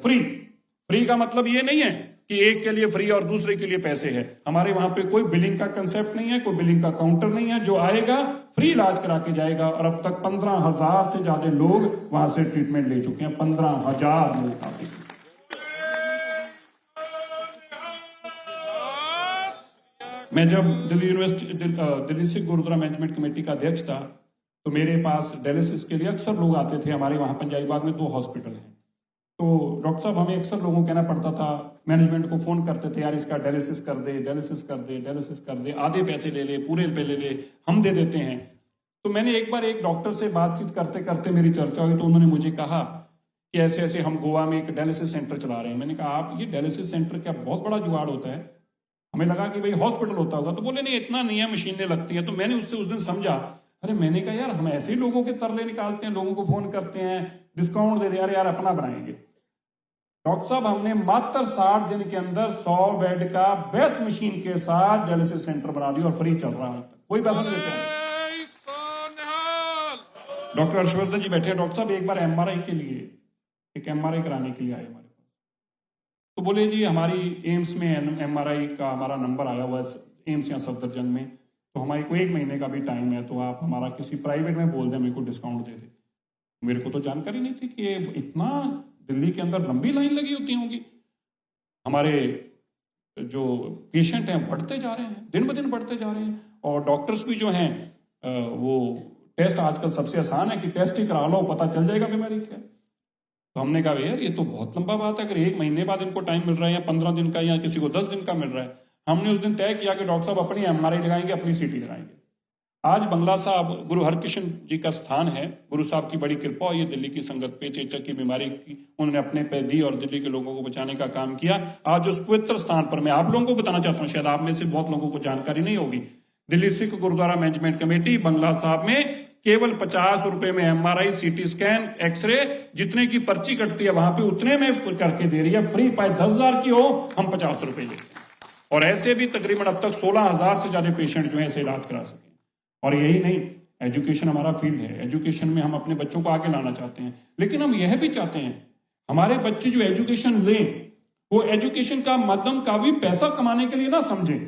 फ्री का मतलब ये नहीं है कि एक के लिए फ्री और दूसरे के लिए पैसे है। हमारे वहां पे कोई बिलिंग का कंसेप्ट नहीं है, कोई बिलिंग का काउंटर नहीं है। जो आएगा फ्री इलाज करा के जाएगा। और अब तक 15,000 से ज्यादा लोग वहां से ट्रीटमेंट ले चुके हैं। 15,000 लोग। मैं जब दिल्ली सिख गुरुद्वारा मैनेजमेंट कमेटी का अध्यक्ष था तो मेरे पास डायलिसिस के लिए अक्सर लोग आते थे। हमारे वहां पंजाबी बाग में 2 हॉस्पिटल हैं। तो डॉक्टर साहब हमें अक्सर लोगों को कहना पड़ता था, मैनेजमेंट को फोन करते थे, यार इसका डायलिसिस कर दे, डायलिसिस कर दे, डायलिसिस कर दे, आधे पैसे ले ले, पूरे पे ले ले, हम दे देते हैं। तो मैंने एक बार एक डॉक्टर से बातचीत करते करते मेरी चर्चा हुई तो उन्होंने मुझे कहा कि ऐसे ऐसे हम गोवा में एक डायलिसिस सेंटर चला रहे हैं। मैंने कहा आप ये डायलिसिस सेंटर क्या बहुत बड़ा जुगाड़ होता है? हमें लगा कि भाई हॉस्पिटल होता होगा। तो बोले नहीं, इतना नहीं है, मशीनें लगती हैं। तो मैंने उससे उस दिन समझा, अरे मैंने कहा यार हम ऐसे ही लोगों के तरले निकालते हैं, लोगों को फोन करते हैं, डिस्काउंट दे दे, यार अपना बनाएंगे। डॉक्टर साहब हमने मात्र 60 दिन के अंदर 100 बेड का बेस्ट मशीन के साथ डायलिसिस सेंटर बना दिया और फ्री चल रहा है, कोई पैसा नहीं देते हैं। डॉक्टर हर्षवर्धन जी बैठे हैं। डॉक्टर साहब एक बार एमआरआई के लिए, एक एमआरआई कराने के लिए आए हमारे पास। तो बोले जी हमारी एम्स में एमआरआई का हमारा नंबर आया हुआ है, एम्स या सफदरजंग में, तो हमारे को 1 महीने का भी टाइम है, तो आप हमारा किसी प्राइवेट में बोल दें, मेरे को डिस्काउंट दे दे। मेरे को तो जानकारी नहीं थी कि इतना दिल्ली के अंदर लंबी लाइन लगी होती होगी। हमारे जो पेशेंट हैं बढ़ते जा रहे हैं, दिन ब दिन बढ़ते जा रहे हैं। और डॉक्टर्स भी जो हैं वो टेस्ट आजकल सबसे आसान है कि टेस्ट ही करा लो, पता चल जाएगा बीमारी क्या है। तो हमने कहा यार ये तो बहुत लंबा बात है, अगर 1 महीने बाद इनको टाइम मिल रहा है या 15 दिन का या किसी को 10 दिन का मिल रहा है। हमने उस दिन तय किया कि डॉक्टर साहब अपनी एमआरआई लगाएंगे, अपनी सीटी लगाएंगे। आज बंगला साहब गुरु हरकिशन जी का स्थान है। गुरु साहब की बड़ी कृपा हुई है दिल्ली की संगत पे, चेचक की बीमारी की उन्होंने अपने पे दी और दिल्ली के लोगों को बचाने का काम किया। आज उस पवित्र स्थान पर मैं आप लोगों को बताना चाहता हूँ, शायद आप में से बहुत लोगों को जानकारी नहीं होगी, दिल्ली सिख गुरुद्वारा मैनेजमेंट कमेटी बंगला साहब में केवल 50 रुपए में एमआरआई, सीटी स्कैन, एक्सरे जितने की पर्ची कटती है वहां पे उतने में करके दे रही है। फ्री, पाए 10,000 की हो हम 50 रुपए लेते हैं। और ऐसे भी तकरीबन अब तक 16,000 से ज्यादा पेशेंट जो है ऐसे इलाज करा सके। और यही नहीं, एजुकेशन हमारा फील्ड है, एजुकेशन में हम अपने बच्चों को आगे लाना चाहते हैं। लेकिन हम यह भी चाहते हैं हमारे बच्चे जो एजुकेशन लें वो एजुकेशन का माध्यम का भी पैसा कमाने के लिए ना समझें।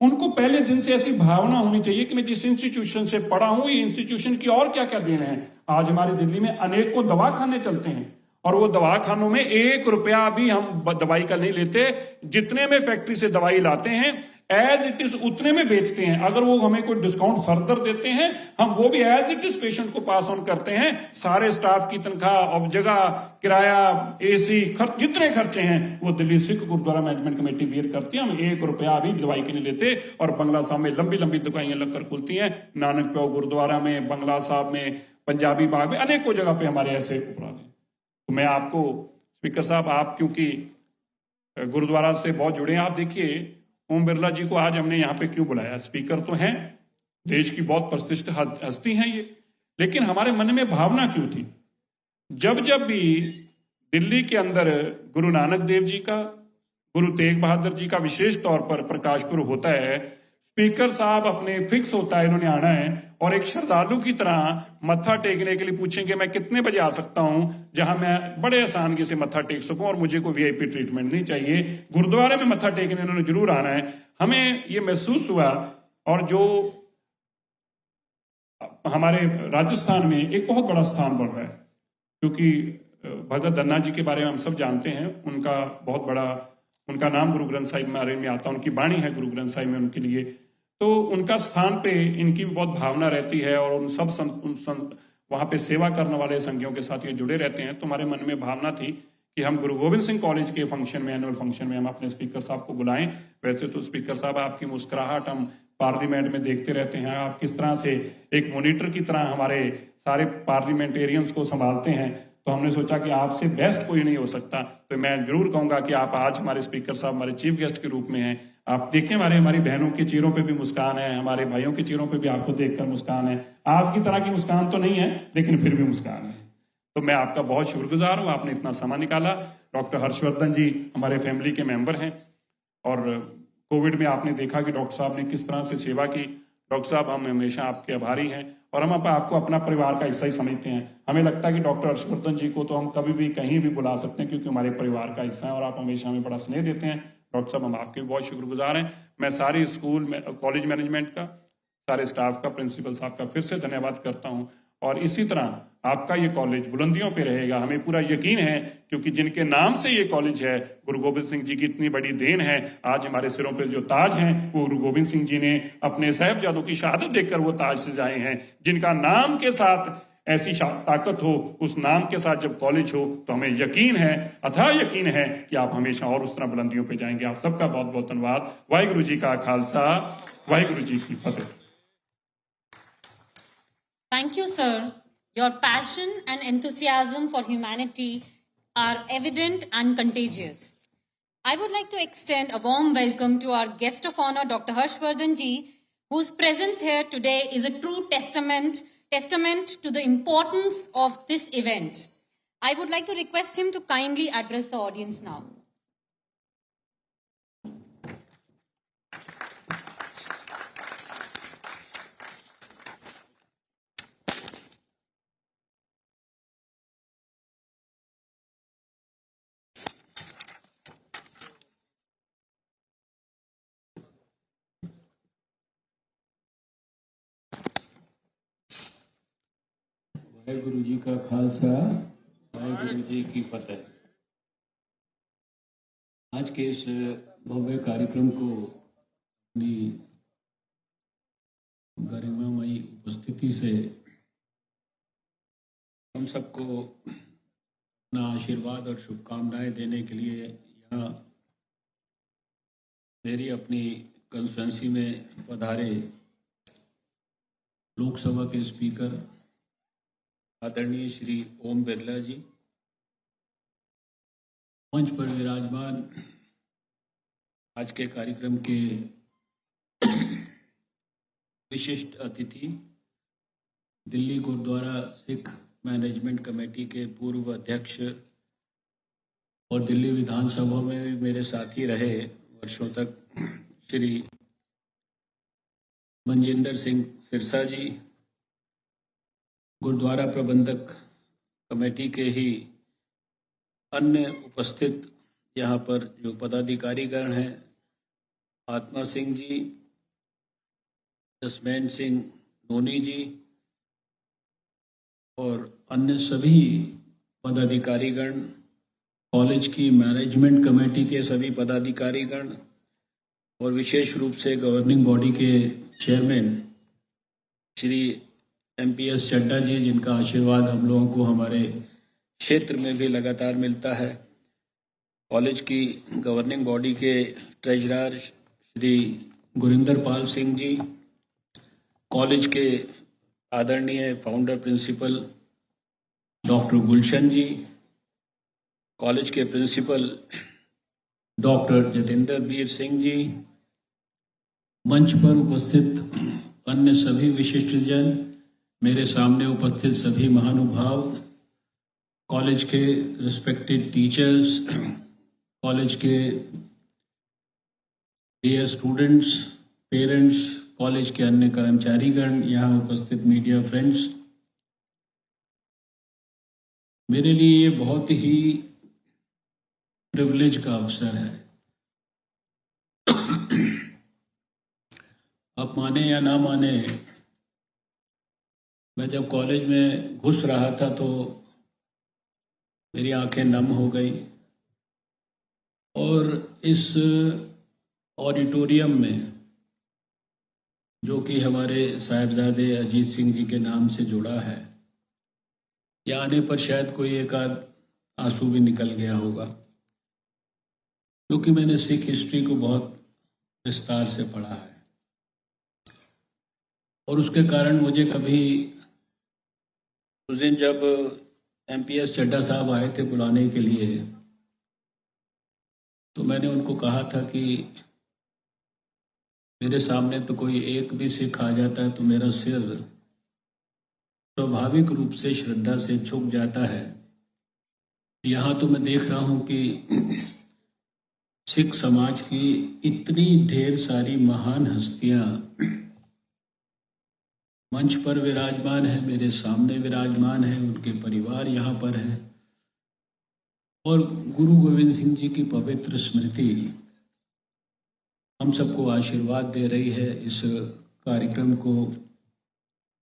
उनको पहले दिन से ऐसी भावना होनी चाहिए कि मैं जिस इंस्टीट्यूशन से पढ़ा हूं ये इंस्टीट्यूशन की और क्या क्या देन है। आज हमारी दिल्ली में अनेकों दवाखाने चलते हैं और वो दवाखानों में 1 रुपया भी हम दवाई का नहीं लेते। जितने में फैक्ट्री से दवाई लाते हैं एज इट इज उतने में बेचते हैं। अगर वो हमें कोई डिस्काउंट फर्दर देते हैं हम वो भी एज इट इज पेशेंट को पास ऑन करते हैं। सारे स्टाफ की तनख्वाह और जगह, किराया, एसी खर्च, जितने खर्चे हैं वो Delhi Sikh Gurdwara management committee bear करती है। हम 1 रुपया भी दवाई के नहीं लेते। और बंगला साहब में लंबी लंबी दुकानें लगकर खुलती हैं, नानक प्यो गुरुद्वारा में, बंगला साहब में, पंजाबी बाग में, अनेकों जगह पे हमारे ऐसे उपराध हैं। तो मैं आपको स्पीकर साहब, आप क्योंकि गुरुद्वारा से बहुत जुड़े हैं, आप देखिए ओम बिरला जी को आज हमने यहाँ पे क्यों बुलाया। स्पीकर तो हैं, देश की बहुत प्रतिष्ठित हस्ती हैं ये, लेकिन हमारे मन में भावना क्यों थी? जब जब भी दिल्ली के अंदर गुरु नानक देव जी का, गुरु तेग बहादुर जी का विशेष तौर पर प्रकाश पुर्ब होता है, स्पीकर साहब अपने फिक्स होता है इन्होंने आना है और एक श्रद्धालु की तरह मत्था टेकने के लिए पूछेंगे मैं कितने बजे आ सकता हूं, जहां मैं बड़े आसानी से मत्था टेक सकूं और मुझे कोई वीआईपी ट्रीटमेंट नहीं चाहिए। गुरुद्वारे में मत्था टेकने इन्होंने जरूर आना है। हमें ये महसूस हुआ। और जो हमारे राजस्थान में एक बहुत बड़ा स्थान बन रहा है, क्योंकि भगत धन्ना जी के बारे में हम सब जानते हैं, उनका बहुत बड़ा, उनका नाम गुरु ग्रंथ साहिब में आता है, उनकी बाणी है गुरु ग्रंथ साहिब में उनके लिए। तो उनका स्थान पे इनकी भी बहुत भावना रहती है और उन सब वहां पे सेवा करने वाले संघियों के साथ ये जुड़े रहते हैं। तो हमारे मन में भावना थी कि हम गुरु गोविंद सिंह कॉलेज के फंक्शन में, एनुअल फंक्शन में हम अपने स्पीकर साहब को बुलाएं। वैसे तो स्पीकर साहब आपकी मुस्कुराहट हम पार्लियामेंट में देखते रहते हैं, आप किस तरह से एक मॉनिटर की तरह हमारे सारे पार्लियामेंटेरियंस को संभालते हैं। तो हमने सोचा कि आपसे बेस्ट कोई नहीं हो सकता। तो मैं जरूर कहूंगा कि आप आज हमारे स्पीकर साहब हमारे चीफ गेस्ट के रूप में हैं। आप देखें हमारी बहनों के चेहरों पे भी मुस्कान है, हमारे भाइयों के चेहरों पे भी आपको देखकर मुस्कान है। आपकी तरह की मुस्कान तो नहीं है लेकिन फिर भी मुस्कान है। तो मैं आपका बहुत शुक्रगुजार हूँ, आपने इतना समय निकाला। डॉक्टर हर्षवर्धन जी हमारे फैमिली के मेंबर हैं और कोविड में आपने देखा कि डॉक्टर साहब ने किस तरह से सेवा की। डॉक्टर साहब, हम हमेशा आपके आभारी हैं और हम आपको अपना परिवार का हिस्सा ही समझते हैं। हमें लगता है कि डॉक्टर हर्षवर्धन जी को तो हम कभी भी कहीं भी बुला सकते हैं, क्योंकि हमारे परिवार का हिस्सा है और आप हमेशा हमें बड़ा स्नेह देते हैं। डॉक्टर साहब, हम आपके बहुत शुक्रगुजार हैं। मैं सारी स्कूल में कॉलेज मैनेजमेंट का, सारे स्टाफ का, प्रिंसिपल साहब का फिर से धन्यवाद करता हूं। और इसी तरह आपका ये कॉलेज बुलंदियों पे रहेगा, हमें पूरा यकीन है, क्योंकि जिनके नाम से ये कॉलेज है, गुरु गोबिंद सिंह जी की इतनी बड़ी देन है। आज हमारे सिरों पे जो ताज हैं वो गुरु गोबिंद सिंह जी ने अपने साहिबजादों की शहादत देकर वो ताज सजाए हैं। जिनका नाम के साथ ऐसी ताकत हो, उस नाम के साथ जब कॉलेज हो, तो हमें यकीन है, अथाह यकीन है कि आप हमेशा और उस तरह बुलंदियों पे जाएंगे। आप सबका बहुत बहुत धन्यवाद। वाहिगुरु जी का खालसा, वाहिगुरु जी की फतेह। Thank you, sir. Your passion and enthusiasm for humanity are evident and contagious. I would like to extend a warm welcome to our guest of honor, Dr. Harshvardhan ji, whose presence here today is a true testament to the importance of this event. I would like to request him to kindly address the audience now. Waheguru ji का खालसा, वाहिगुरु जी की फतेह। आज के इस भव्य कार्यक्रम को अपनी गरिमामयी उपस्थिति से हम सबको अपना आशीर्वाद और शुभकामनाएं देने के लिए यहाँ मेरी अपनी कंस्टिट्यूंसी में पधारे लोकसभा के स्पीकर आदरणीय श्री ओम बिरला जी, मंच पर विराजमान आज के कार्यक्रम के विशिष्ट अतिथि, दिल्ली गुरुद्वारा सिख मैनेजमेंट कमेटी के पूर्व अध्यक्ष और दिल्ली विधानसभा में भी मेरे साथी रहे वर्षों तक, श्री मनजिंदर सिंह सिरसा जी, गुरुद्वारा प्रबंधक कमेटी के ही अन्य उपस्थित यहाँ पर जो पदाधिकारीगण हैं, आत्मा सिंह जी, जसमैन सिंह नोनी जी और अन्य सभी पदाधिकारीगण, कॉलेज की मैनेजमेंट कमेटी के सभी पदाधिकारीगण और विशेष रूप से गवर्निंग बॉडी के चेयरमैन श्री MPS चड्डा जी, जिनका आशीर्वाद हम लोगों को हमारे क्षेत्र में भी लगातार मिलता है, कॉलेज की गवर्निंग बॉडी के ट्रेजरर श्री गुरिंदर पाल सिंह जी, कॉलेज के आदरणीय फाउंडर प्रिंसिपल डॉक्टर गुलशन जी, कॉलेज के प्रिंसिपल डॉक्टर जतेंद्र बीर सिंह जी, मंच पर उपस्थित अन्य सभी विशिष्टजन, मेरे सामने उपस्थित सभी महानुभाव, कॉलेज के रिस्पेक्टेड टीचर्स, कॉलेज के डियर स्टूडेंट्स, पेरेंट्स, कॉलेज के अन्य कर्मचारीगण, यहाँ उपस्थित मीडिया फ्रेंड्स, मेरे लिए ये बहुत ही प्रिविलेज का अवसर है। आप माने या ना माने, मैं जब कॉलेज में घुस रहा था तो मेरी आंखें नम हो गई और इस ऑडिटोरियम में, जो कि हमारे साहिबजादे अजीत सिंह जी के नाम से जुड़ा है, यहाँ आने पर शायद कोई एक आध आंसू भी निकल गया होगा, क्योंकि मैंने सिख हिस्ट्री को बहुत विस्तार से पढ़ा है और उसके कारण मुझे कभी, उस दिन जब MPS चड्डा साहब आए थे बुलाने के लिए, तो मैंने उनको कहा था कि मेरे सामने तो कोई एक भी सिख आ जाता है तो मेरा सिर स्वाभाविक रूप से श्रद्धा से झुक जाता है। यहाँ तो मैं देख रहा हूँ कि सिख समाज की इतनी ढेर सारी महान हस्तियाँ मंच पर विराजमान है, मेरे सामने विराजमान है, उनके परिवार यहाँ पर है, और गुरु गोविंद सिंह जी की पवित्र स्मृति हम सबको आशीर्वाद दे रही है, इस कार्यक्रम को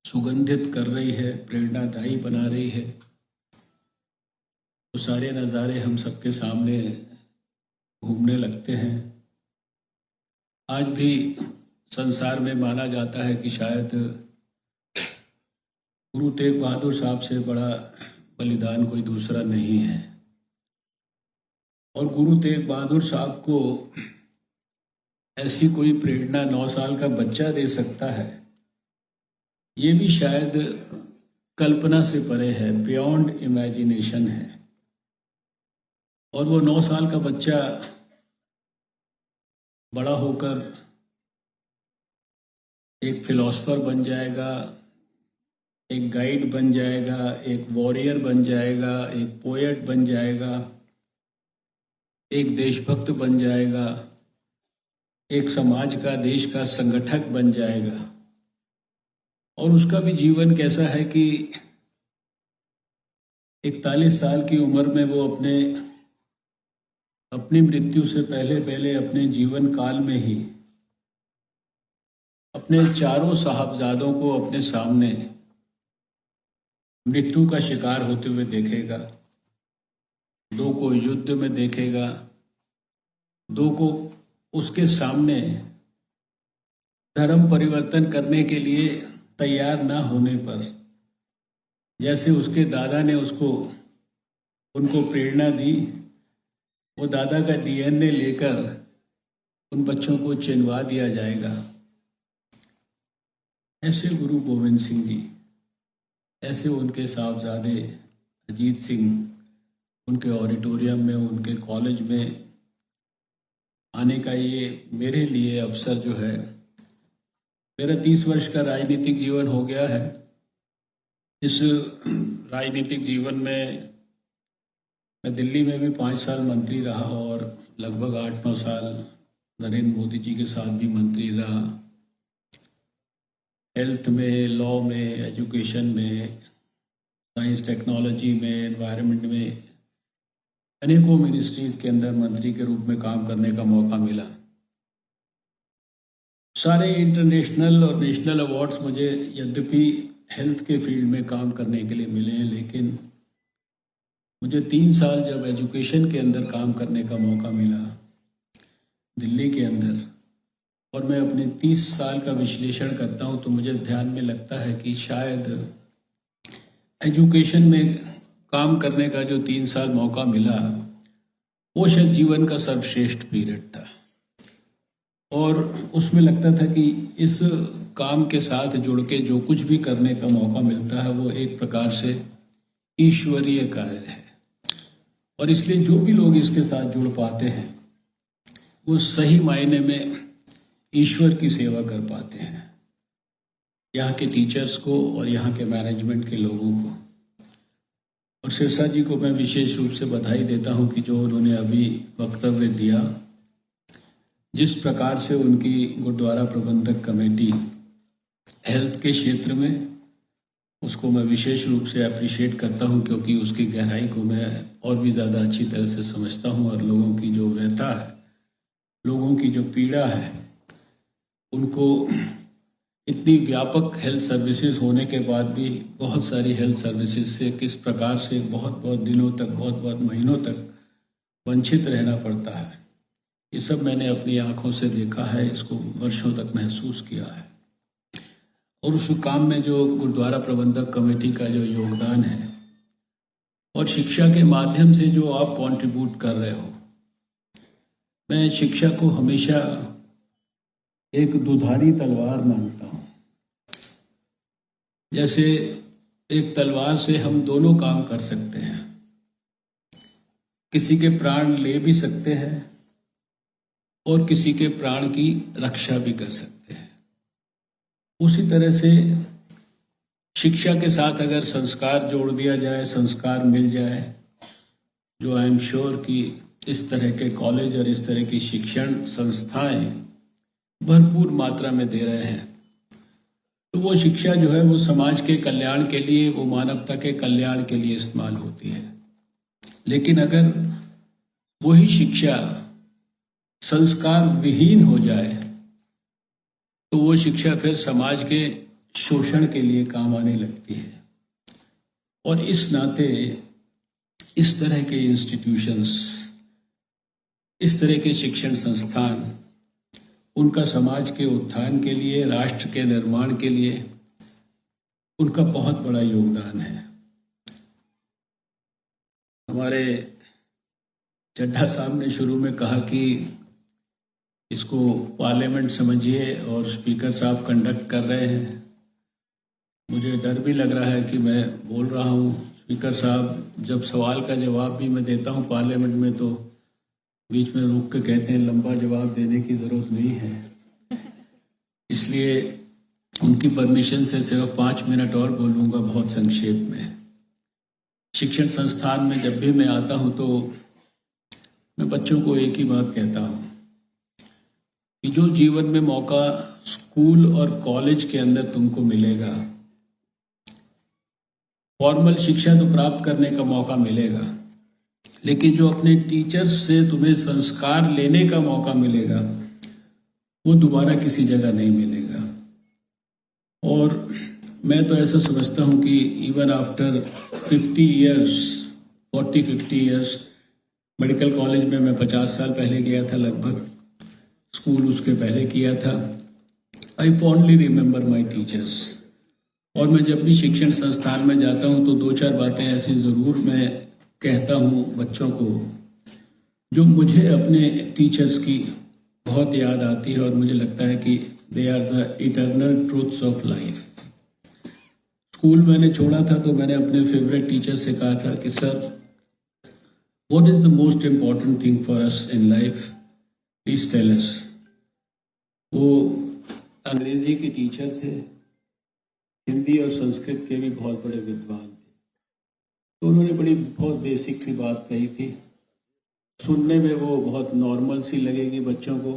सुगंधित कर रही है, प्रेरणादायी बना रही है। तो सारे नज़ारे हम सबके सामने घूमने लगते हैं। आज भी संसार में माना जाता है कि शायद गुरु तेग बहादुर साहब से बड़ा बलिदान कोई दूसरा नहीं है, और गुरु तेग बहादुर साहब को ऐसी कोई प्रेरणा 9 साल का बच्चा दे सकता है, ये भी शायद कल्पना से परे है, बियॉन्ड इमेजिनेशन है। और वो 9 साल का बच्चा बड़ा होकर एक फिलोसफर बन जाएगा, एक गाइड बन जाएगा, एक वॉरियर बन जाएगा, एक पोएट बन जाएगा, एक देशभक्त बन जाएगा, एक समाज का, देश का संगठक बन जाएगा। और उसका भी जीवन कैसा है कि 41 साल की उम्र में वो अपनी मृत्यु से पहले अपने जीवन काल में ही अपने चारों साहबजादों को अपने सामने मृत्यु का शिकार होते हुए देखेगा। 2 को युद्ध में देखेगा, 2 को उसके सामने धर्म परिवर्तन करने के लिए तैयार ना होने पर, जैसे उसके दादा ने उनको प्रेरणा दी, वो दादा का डीएनए लेकर उन बच्चों को चिन्हवा दिया जाएगा। ऐसे गुरु गोविंद सिंह जी, ऐसे उनके साहबजादे अजीत सिंह, उनके ऑडिटोरियम में, उनके कॉलेज में आने का ये मेरे लिए अवसर जो है, मेरा 30 वर्ष का राजनीतिक जीवन हो गया है। इस राजनीतिक जीवन में मैं दिल्ली में भी 5 साल मंत्री रहा और लगभग 8-9 साल नरेंद्र मोदी जी के साथ भी मंत्री रहा। हेल्थ में, लॉ में, एजुकेशन में, साइंस टेक्नोलॉजी में, एनवायरनमेंट में अनेकों मिनिस्ट्रीज के अंदर मंत्री के रूप में काम करने का मौका मिला। सारे इंटरनेशनल और नेशनल अवार्ड्स मुझे यद्यपि हेल्थ के फील्ड में काम करने के लिए मिले हैं, लेकिन मुझे 3 साल जब एजुकेशन के अंदर काम करने का मौका मिला दिल्ली के अंदर, और मैं अपने 30 साल का विश्लेषण करता हूं, तो मुझे ध्यान में लगता है कि शायद एजुकेशन में काम करने का जो 3 साल मौका मिला, वो शायद जीवन का सर्वश्रेष्ठ पीरियड था। और उसमें लगता था कि इस काम के साथ जुड़ के जो कुछ भी करने का मौका मिलता है, वो एक प्रकार से ईश्वरीय कार्य है। और इसलिए जो भी लोग इसके साथ जुड़ पाते हैं, वो सही मायने में ईश्वर की सेवा कर पाते हैं, यहाँ के टीचर्स को और यहाँ के मैनेजमेंट के लोगों को। और सिरसा जी को मैं विशेष रूप से बधाई देता हूँ कि जो उन्होंने अभी वक्तव्य दिया, जिस प्रकार से उनकी गुरुद्वारा प्रबंधक कमेटी हेल्थ के क्षेत्र में, उसको मैं विशेष रूप से अप्रिशिएट करता हूँ, क्योंकि उसकी गहराई को मैं और भी ज़्यादा अच्छी तरह से समझता हूँ। और लोगों की जो व्यथा है, लोगों की जो पीड़ा है, उनको इतनी व्यापक हेल्थ सर्विसेज होने के बाद भी बहुत सारी हेल्थ सर्विसेज से किस प्रकार से बहुत दिनों तक, बहुत महीनों तक वंचित रहना पड़ता है, ये सब मैंने अपनी आंखों से देखा है, इसको वर्षों तक महसूस किया है। और उस काम में जो गुरुद्वारा प्रबंधक कमेटी का जो योगदान है, और शिक्षा के माध्यम से जो आप कंट्रीब्यूट कर रहे हो, मैं शिक्षा को हमेशा एक दुधारी तलवार मानता हूँ। जैसे एक तलवार से हम दोनों काम कर सकते हैं, किसी के प्राण ले भी सकते हैं और किसी के प्राण की रक्षा भी कर सकते हैं। उसी तरह से शिक्षा के साथ अगर संस्कार जोड़ दिया जाए, संस्कार मिल जाए, जो आई एम श्योर कि इस तरह के कॉलेज और इस तरह की शिक्षण संस्थाएं भरपूर मात्रा में दे रहे हैं, तो वो शिक्षा जो है वो समाज के कल्याण के लिए, वो मानवता के कल्याण के लिए इस्तेमाल होती है। लेकिन अगर वही शिक्षा संस्कार विहीन हो जाए तो वो शिक्षा फिर समाज के शोषण के लिए काम आने लगती है। और इस नाते इस तरह के इंस्टीट्यूशंस, इस तरह के शिक्षण संस्थान, उनका समाज के उत्थान के लिए, राष्ट्र के निर्माण के लिए उनका बहुत बड़ा योगदान है। हमारे चड्ढा साहब ने शुरू में कहा कि इसको पार्लियामेंट समझिए और स्पीकर साहब कंडक्ट कर रहे हैं। मुझे डर भी लग रहा है कि मैं बोल रहा हूँ, स्पीकर साहब जब सवाल का जवाब भी मैं देता हूँ पार्लियामेंट में तो बीच में रुक के कहते हैं लंबा जवाब देने की ज़रूरत नहीं है। इसलिए उनकी परमिशन से सिर्फ 5 मिनट और बोलूँगा बहुत संक्षेप में। शिक्षण संस्थान में जब भी मैं आता हूँ तो मैं बच्चों को एक ही बात कहता हूँ कि जो जीवन में मौका स्कूल और कॉलेज के अंदर तुमको मिलेगा, फॉर्मल शिक्षा तो प्राप्त करने का मौका मिलेगा, लेकिन जो अपने टीचर्स से तुम्हें संस्कार लेने का मौका मिलेगा वो दोबारा किसी जगह नहीं मिलेगा। और मैं तो ऐसा समझता हूँ कि even after 50 years, medical college में मैं 50 साल पहले गया था लगभग, स्कूल उसके पहले किया था। आई फॉन्डली रिमेंबर माई टीचर्स। और मैं जब भी शिक्षण संस्थान में जाता हूँ तो 2-4 बातें ऐसी ज़रूर मैं कहता हूँ बच्चों को जो मुझे अपने टीचर्स की बहुत याद आती है और मुझे लगता है कि they are the eternal truths of life. School मैंने छोड़ा था तो मैंने अपने फेवरेट टीचर से कहा था कि sir, what is the most important thing for us in life, please tell us. वो अंग्रेजी के टीचर थे, हिंदी और संस्कृत के भी बहुत बड़े विद्वान थे। तो उन्होंने बहुत बेसिक सी बात कही थी। सुनने में वो बहुत नॉर्मल सी लगेगी, बच्चों को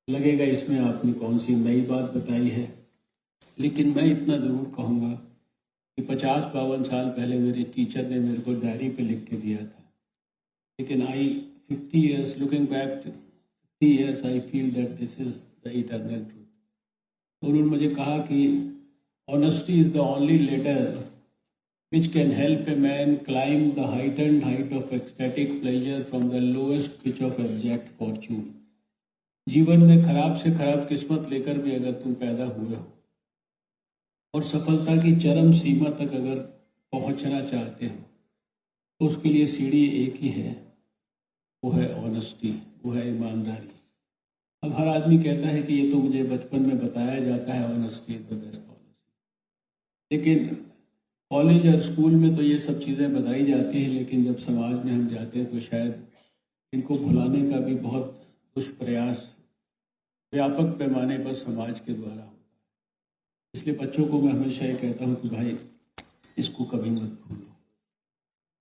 लगेगा इसमें आपने कौन सी नई बात बताई है, लेकिन मैं इतना ज़रूर कहूँगा कि 50-52 साल पहले मेरे टीचर ने मेरे को डायरी पे लिख के दिया था, लेकिन 50 years looking back to 50 years I feel that this is the eternal truth। तो उन्होंने मुझे कहा कि honesty is the only ladder which can help a man climb the heightened height of ecstatic pleasure from the lowest pitch of abject fortune। जीवन में खराब से खराब किस्मत लेकर भी अगर तुम पैदा हुए हो और सफलता की चरम सीमा तक अगर पहुंचना चाहते हो तो उसके लिए सीढ़ी एक ही है, वो है ऑनेस्टी, वो है ईमानदारी। अब हर आदमी कहता है कि ये तो मुझे बचपन में बताया जाता है, honesty is the best policy. लेकिन कॉलेज और स्कूल में तो ये सब चीज़ें बताई जाती हैं, लेकिन जब समाज में हम जाते हैं तो शायद इनको भुलाने का भी बहुत दुष्प्रयास व्यापक पैमाने पर समाज के द्वारा होता है। इसलिए बच्चों को मैं हमेशा ये कहता हूँ कि भाई इसको कभी मत भूलो।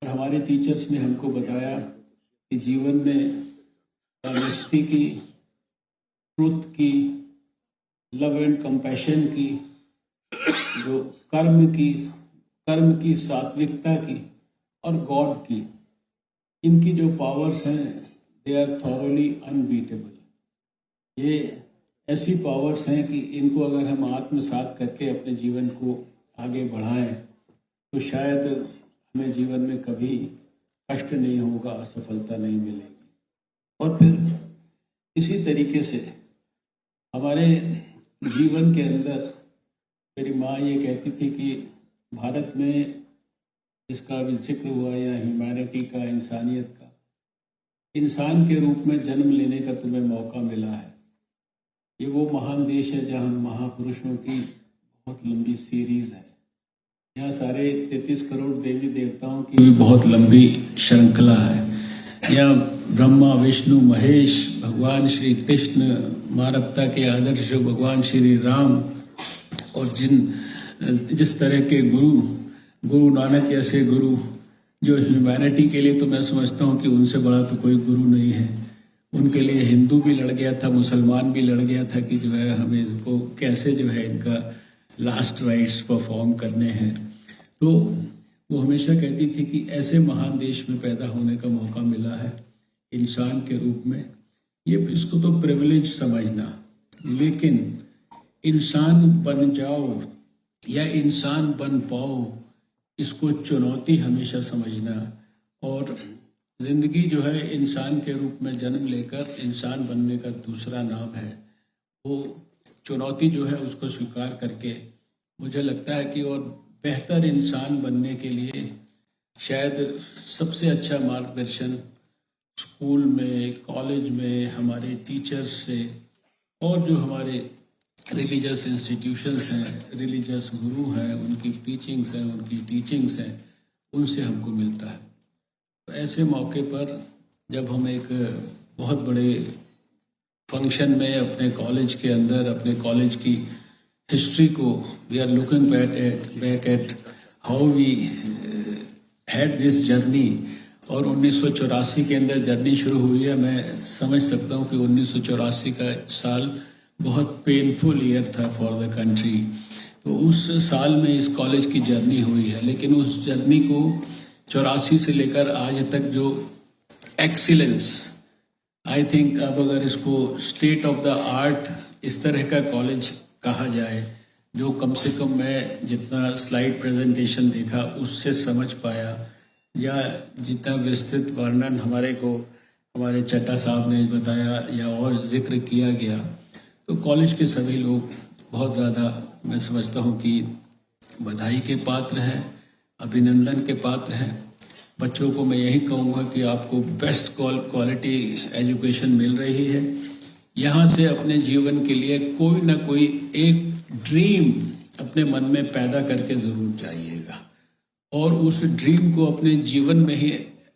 और हमारे टीचर्स ने हमको बताया कि जीवन में ऑनेस्टी की, ट्रुथ की, लव एंड कंपैशन की, जो कर्म की सात्विकता की और गॉड की, इनकी जो पावर्स हैं दे आर थॉरली अनबीटेबल। ये ऐसी पावर्स हैं कि इनको अगर हम आत्मसात करके अपने जीवन को आगे बढ़ाएं तो शायद हमें जीवन में कभी कष्ट नहीं होगा, असफलता नहीं मिलेगी। और फिर इसी तरीके से हमारे जीवन के अंदर मेरी माँ ये कहती थी कि भारत में जिसका भी जिक्र हुआ या ह्यूमैनिटी का, इंसानियत का, इंसान के रूप में जन्म लेने का तुम्हें मौका मिला है। ये वो महान देश है जहाँ महापुरुषों की बहुत लंबी सीरीज है। यहाँ सारे 33 करोड़ देवी देवताओं की भी बहुत लंबी श्रृंखला है। यहाँ ब्रह्मा, विष्णु, महेश, भगवान श्री कृष्ण, मानवता के आदर्श भगवान श्री राम, और जिस तरह के गुरु नानक जैसे गुरु जो ह्यूमैनिटी के लिए तो मैं समझता हूँ कि उनसे बड़ा तो कोई गुरु नहीं है। उनके लिए हिंदू भी लड़ गया था, मुसलमान भी लड़ गया था कि जो है हमें इसको कैसे जो है इनका लास्ट राइट्स परफॉर्म करने हैं। तो वो हमेशा कहती थी कि ऐसे महान देश में पैदा होने का मौका मिला है इंसान के रूप में, ये इसको तो प्रिविलेज समझना, लेकिन इंसान बन जाओ या इंसान बन पाओ इसको चुनौती हमेशा समझना। और जिंदगी जो है इंसान के रूप में जन्म लेकर इंसान बनने का दूसरा नाम है। वो चुनौती जो है उसको स्वीकार करके मुझे लगता है कि और बेहतर इंसान बनने के लिए शायद सबसे अच्छा मार्गदर्शन स्कूल में, कॉलेज में हमारे टीचर्स से और जो हमारे रिलीजियस इंस्टीट्यूशंस हैं, रिलीजियस गुरु हैं, उनकी प्रीचिंग्स हैं, उनकी टीचिंग्स हैं, उनसे हमको मिलता है। तो ऐसे मौके पर जब हम एक बहुत बड़े फंक्शन में अपने कॉलेज के अंदर अपने कॉलेज की हिस्ट्री को we are looking back at how we had this journey, और 1984 के अंदर जर्नी शुरू हुई है। मैं समझ सकता हूँ कि 1984 का साल बहुत पेनफुल ईयर था फॉर द कंट्री। तो उस साल में इस कॉलेज की जर्नी हुई है, लेकिन उस जर्नी को 84 से लेकर आज तक जो एक्सीलेंस, आई थिंक अब अगर इसको स्टेट ऑफ द आर्ट इस तरह का कॉलेज कहा जाए, जो कम से कम मैं जितना स्लाइड प्रेजेंटेशन देखा उससे समझ पाया, या जितना विस्तृत वर्णन हमारे चड्ढा साहब ने बताया या और जिक्र किया गया, तो कॉलेज के सभी लोग बहुत ज़्यादा मैं समझता हूँ कि बधाई के पात्र हैं, अभिनंदन के पात्र हैं। बच्चों को मैं यही कहूँगा कि आपको बेस्ट क्वालिटी एजुकेशन मिल रही है। यहाँ से अपने जीवन के लिए कोई ना कोई एक ड्रीम अपने मन में पैदा करके ज़रूर जाइएगा, और उस ड्रीम को अपने जीवन में ही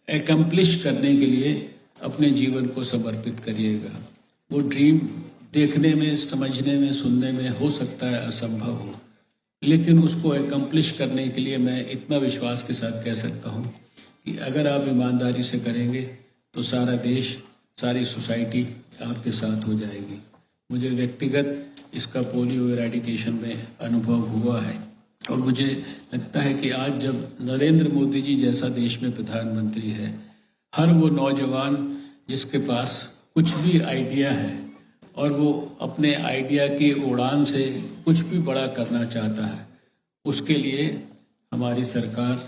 एकम्प्लिश करने के लिए अपने जीवन को समर्पित करिएगा। वो ड्रीम देखने में, समझने में, सुनने में हो सकता है असंभव हो, लेकिन उसको एकम्प्लिश करने के लिए मैं इतना विश्वास के साथ कह सकता हूँ कि अगर आप ईमानदारी से करेंगे तो सारा देश, सारी सोसाइटी आपके साथ हो जाएगी। मुझे व्यक्तिगत इसका पोलियो इरेडिकेशन में अनुभव हुआ है, और मुझे लगता है कि आज जब नरेंद्र मोदी जी जैसा देश में प्रधानमंत्री है, हर वो नौजवान जिसके पास कुछ भी आइडिया है और वो अपने आइडिया की उड़ान से कुछ भी बड़ा करना चाहता है, उसके लिए हमारी सरकार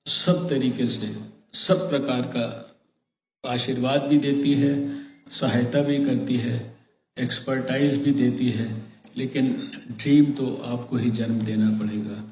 सब तरीके से, सब प्रकार का आशीर्वाद भी देती है, सहायता भी करती है, एक्सपर्टाइज भी देती है, लेकिन ड्रीम तो आपको ही जन्म देना पड़ेगा।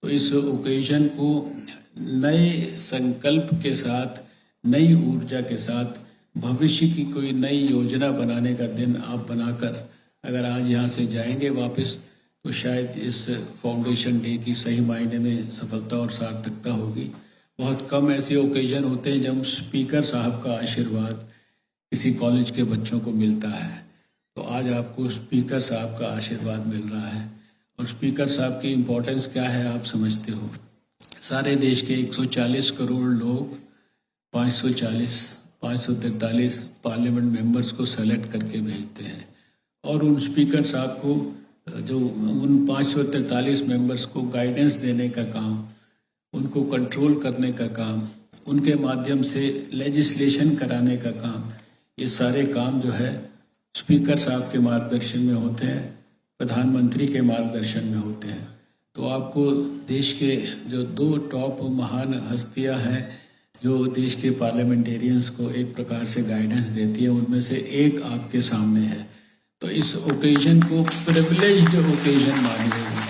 तो इस ओकेजन को नए संकल्प के साथ, नई ऊर्जा के साथ, भविष्य की कोई नई योजना बनाने का दिन आप बनाकर अगर आज यहाँ से जाएंगे वापस, तो शायद इस फाउंडेशन डे की सही मायने में सफलता और सार्थकता होगी। बहुत कम ऐसे ओकेजन होते हैं जब स्पीकर साहब का आशीर्वाद किसी कॉलेज के बच्चों को मिलता है, तो आज आपको स्पीकर साहब का आशीर्वाद मिल रहा है। और स्पीकर साहब की इम्पोर्टेंस क्या है आप समझते हो। सारे देश के 140 करोड़ लोग 543 पार्लियामेंट मेंबर्स को सेलेक्ट करके भेजते हैं, और उन स्पीकर साहब को, जो उन 543 मेंबर्स को गाइडेंस देने का काम, उनको कंट्रोल करने का काम, उनके माध्यम से लेजिस्लेशन कराने का काम, ये सारे काम जो है स्पीकर साहब के मार्गदर्शन में होते हैं, प्रधानमंत्री के मार्गदर्शन में होते हैं। तो आपको देश के जो 2 टॉप महान हस्तियां हैं जो देश के पार्लियामेंटेरियंस को एक प्रकार से गाइडेंस देती है, उनमें से एक आपके सामने है। तो इस ओकेजन को प्रिविलेज्ड ओकेजन मानिएगा।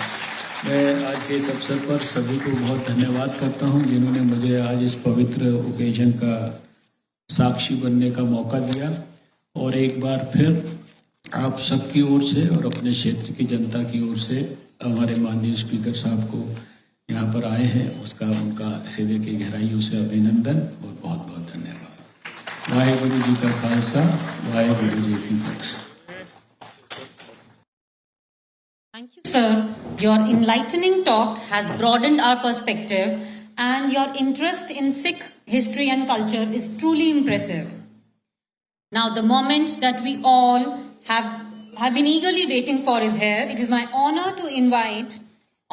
मैं आज के इस अवसर पर सभी को बहुत धन्यवाद करता हूं जिन्होंने मुझे आज इस पवित्र ओकेजन का साक्षी बनने का मौका दिया, और एक बार फिर आप सबकी ओर से और अपने क्षेत्र की जनता की ओर से हमारे माननीय स्पीकर साहब को यहाँ पर आए हैं उसका उनका हृदय की गहराइयों से अभिनंदन और बहुत बहुत धन्यवाद। वाहेगुरु जी का खालसा, वाहेगुरु जी की फतेह। Thank you, sir. Your enlightening talk has broadened our perspective, and your interest in Sikh history and culture is truly impressive. Now, the moment that we all have been eagerly waiting for is here. It is my honor to invite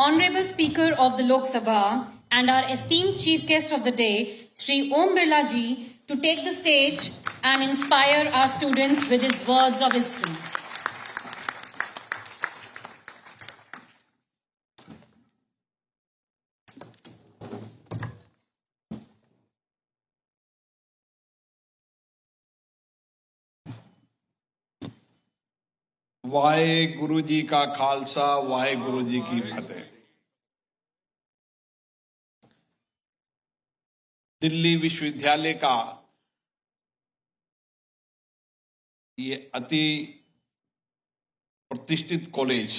Honorable Speaker of the Lok Sabha and our esteemed Chief Guest of the day, Shri Om Birla Ji, to take the stage and inspire our students with his words of wisdom. Waheguru ji का खालसा, वाहेगुरु जी की फतेह। दिल्ली विश्वविद्यालय का ये अति प्रतिष्ठित college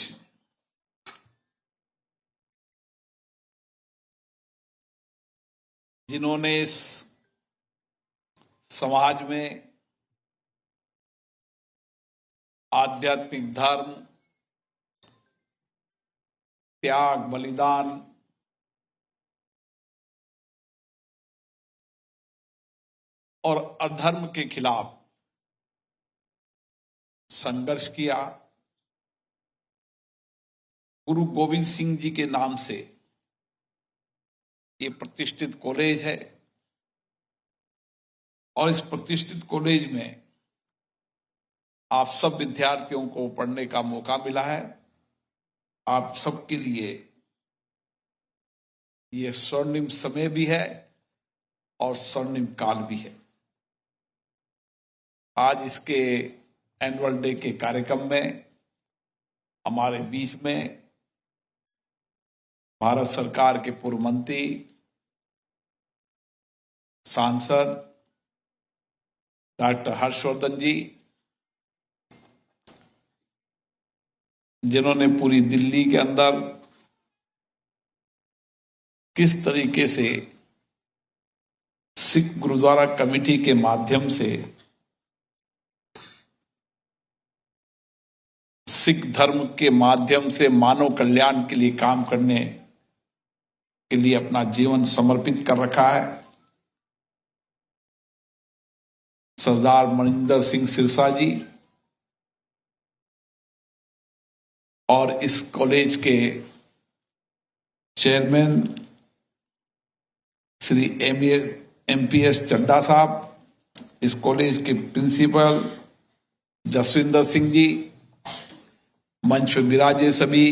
जिन्होंने इस समाज में आध्यात्मिक धर्म, त्याग, बलिदान और अधर्म के खिलाफ संघर्ष किया, गुरु गोविंद सिंह जी के नाम से ये प्रतिष्ठित कॉलेज है। और इस प्रतिष्ठित कॉलेज में आप सब विद्यार्थियों को पढ़ने का मौका मिला है। आप सबके लिए ये स्वर्णिम समय भी है और स्वर्णिम काल भी है। आज इसके एनुअल डे के कार्यक्रम में हमारे बीच में भारत सरकार के पूर्व मंत्री, सांसद डॉक्टर हर्षवर्धन जी, जिन्होंने पूरी दिल्ली के अंदर किस तरीके से सिख गुरुद्वारा कमेटी के माध्यम से सिख धर्म के माध्यम से मानव कल्याण के लिए काम करने के लिए अपना जीवन समर्पित कर रखा है। सरदार मनिंदर सिंह सिरसा जी और इस कॉलेज के चेयरमैन श्री एमपीएस चड्ढा साहब, इस कॉलेज के प्रिंसिपल जसविंदर सिंह जी, मंच पर विराजे सभी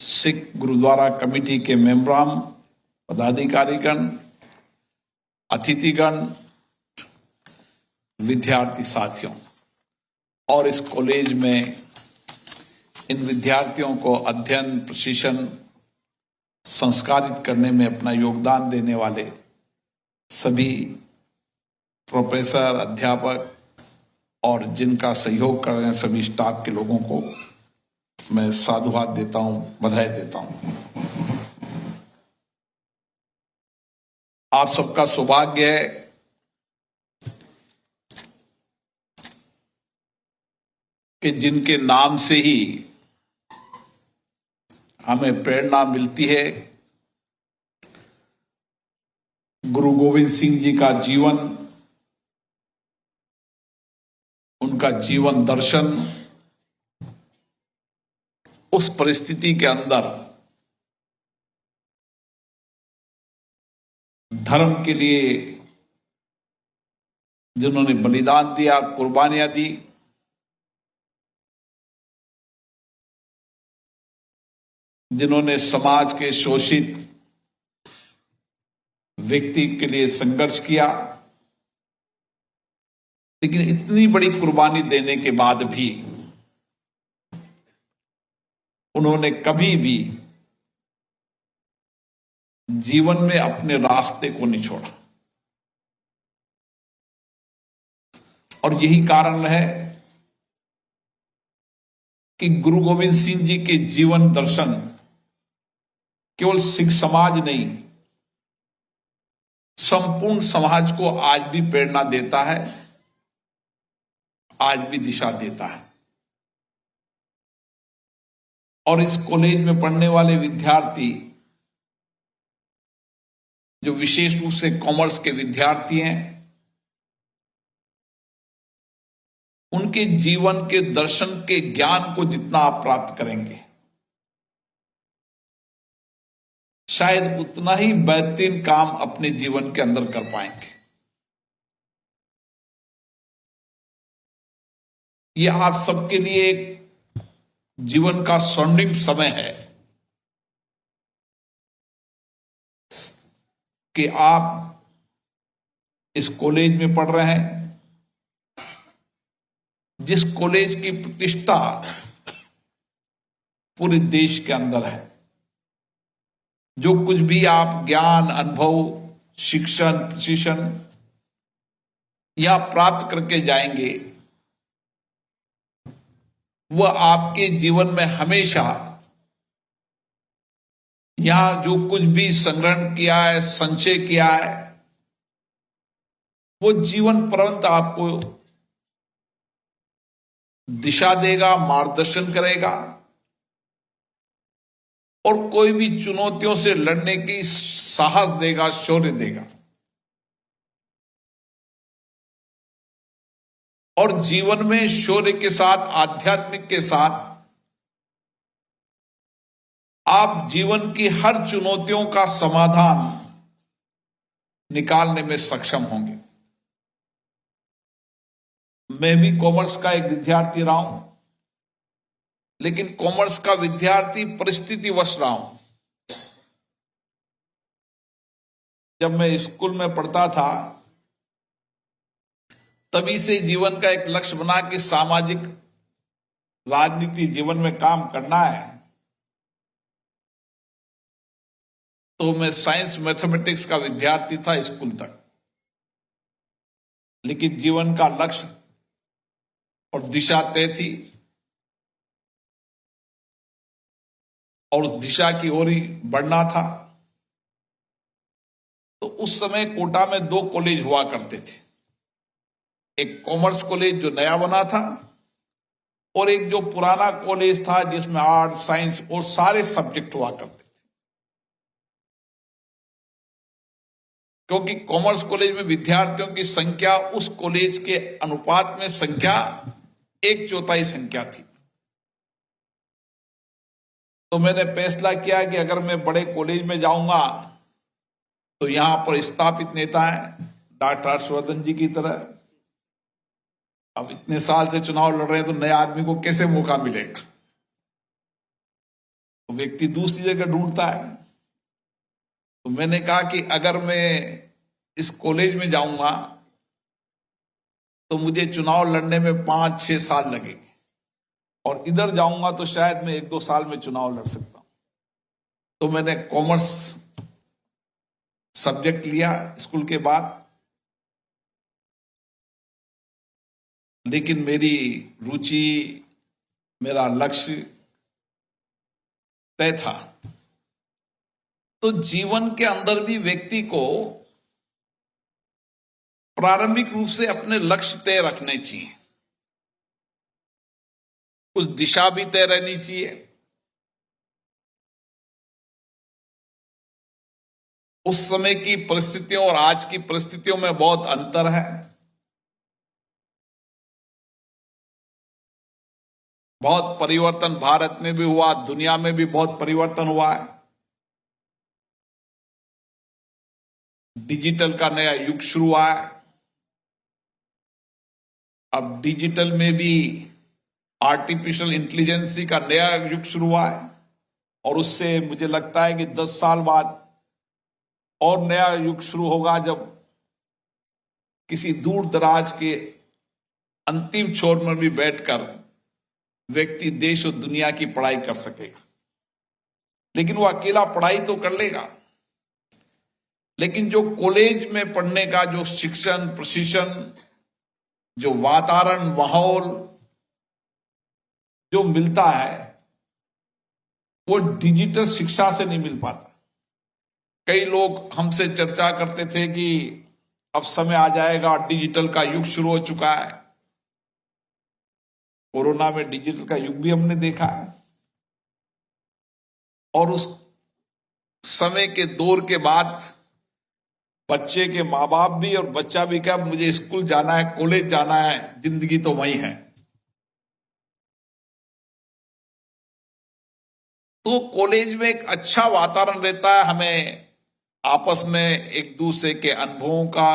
सिख गुरुद्वारा कमेटी के मेंबरान, पदाधिकारीगण, अतिथिगण, विद्यार्थी साथियों, और इस कॉलेज में इन विद्यार्थियों को अध्ययन, प्रशिक्षण, संस्कारित करने में अपना योगदान देने वाले सभी प्रोफेसर, अध्यापक और जिनका सहयोग कर रहे हैं सभी स्टाफ के लोगों को मैं साधुवाद देता हूं, बधाई देता हूं। आप सबका सौभाग्य है कि जिनके नाम से ही हमें प्रेरणा मिलती है, गुरु गोविंद सिंह जी का जीवन, उनका जीवन दर्शन, उस परिस्थिति के अंदर धर्म के लिए जिन्होंने बलिदान दिया, कुर्बानियां दी, जिन्होंने समाज के शोषित व्यक्ति के लिए संघर्ष किया, लेकिन इतनी बड़ी कुर्बानी देने के बाद भी उन्होंने कभी भी जीवन में अपने रास्ते को नहीं छोड़ा। और यही कारण है कि गुरु गोविंद सिंह जी के जीवन दर्शन केवल सिख समाज नहीं, संपूर्ण समाज को आज भी प्रेरणा देता है, आज भी दिशा देता है। और इस कॉलेज में पढ़ने वाले विद्यार्थी जो विशेष रूप से कॉमर्स के विद्यार्थी हैं, उनके जीवन के दर्शन के ज्ञान को जितना आप प्राप्त करेंगे, शायद उतना ही बेहतरीन काम अपने जीवन के अंदर कर पाएंगे। ये आप सबके लिए एक जीवन का स्वर्णिम समय है कि आप इस कॉलेज में पढ़ रहे हैं, जिस कॉलेज की प्रतिष्ठा पूरे देश के अंदर है। जो कुछ भी आप ज्ञान, अनुभव, शिक्षण, प्रशिक्षण या प्राप्त करके जाएंगे, वह आपके जीवन में हमेशा यहां जो कुछ भी संग्रहण किया है, संचय किया है, वो जीवन पर्यंत आपको दिशा देगा, मार्गदर्शन करेगा और कोई भी चुनौतियों से लड़ने की साहस देगा, शौर्य देगा। और जीवन में शौर्य के साथ, आध्यात्मिक के साथ आप जीवन की हर चुनौतियों का समाधान निकालने में सक्षम होंगे। मैं भी कॉमर्स का एक विद्यार्थी रहा हूं, लेकिन कॉमर्स का विद्यार्थी परिस्थितिवश रहा हूं। जब मैं स्कूल में पढ़ता था, तभी से जीवन का एक लक्ष्य बना कि सामाजिक राजनीति जीवन में काम करना है। तो मैं साइंस मैथमेटिक्स का विद्यार्थी था स्कूल तक, लेकिन जीवन का लक्ष्य और दिशा तय थी और उस दिशा की ओर ही बढ़ना था। तो उस समय कोटा में 2 कॉलेज हुआ करते थे, एक कॉमर्स कॉलेज जो नया बना था और एक जो पुराना कॉलेज था जिसमें आर्ट, साइंस और सारे सब्जेक्ट हुआ करते थे। क्योंकि कॉमर्स कॉलेज में विद्यार्थियों की संख्या उस कॉलेज के अनुपात में संख्या 1/4 संख्या थी। तो मैंने फैसला किया कि अगर मैं बड़े कॉलेज में जाऊंगा तो यहां पर स्थापित नेता है डॉक्टर हर्षवर्धन जी की तरह। अब इतने साल से चुनाव लड़ रहे हैं तो नए आदमी को कैसे मौका मिलेगा? तो व्यक्ति दूसरी जगह ढूंढता है। तो मैंने कहा कि अगर मैं इस कॉलेज में जाऊंगा तो मुझे चुनाव लड़ने में 5-6 साल लगेंगे और इधर जाऊंगा तो शायद मैं 1-2 साल में चुनाव लड़ सकता हूं। तो मैंने कॉमर्स सब्जेक्ट लिया स्कूल के बाद, लेकिन मेरी रुचि, मेरा लक्ष्य तय था। तो जीवन के अंदर भी व्यक्ति को प्रारंभिक रूप से अपने लक्ष्य तय रखने चाहिए, उस दिशा भी तय रहनी चाहिए। उस समय की परिस्थितियों और आज की परिस्थितियों में बहुत अंतर है। बहुत परिवर्तन भारत में भी हुआ, दुनिया में भी बहुत परिवर्तन हुआ है। डिजिटल का नया युग शुरू हुआ है। अब डिजिटल में भी आर्टिफिशियल इंटेलिजेंसी का नया युग शुरू हुआ है और उससे मुझे लगता है कि 10 साल बाद और नया युग शुरू होगा, जब किसी दूर दराज के अंतिम छोर में भी बैठकर व्यक्ति देश और दुनिया की पढ़ाई कर सकेगा। लेकिन वो अकेला पढ़ाई तो कर लेगा, लेकिन जो कॉलेज में पढ़ने का जो शिक्षण, प्रशिक्षण, जो वातावरण, माहौल जो मिलता है, वो डिजिटल शिक्षा से नहीं मिल पाता। कई लोग हमसे चर्चा करते थे कि अब समय आ जाएगा, डिजिटल का युग शुरू हो चुका है। कोरोना में डिजिटल का युग भी हमने देखा है और उस समय के दौर के बाद बच्चे के माँ बाप भी और बच्चा भी क्या, मुझे स्कूल जाना है, कॉलेज जाना है, जिंदगी तो वही है। तो कॉलेज में एक अच्छा वातावरण रहता है, हमें आपस में एक दूसरे के अनुभवों का,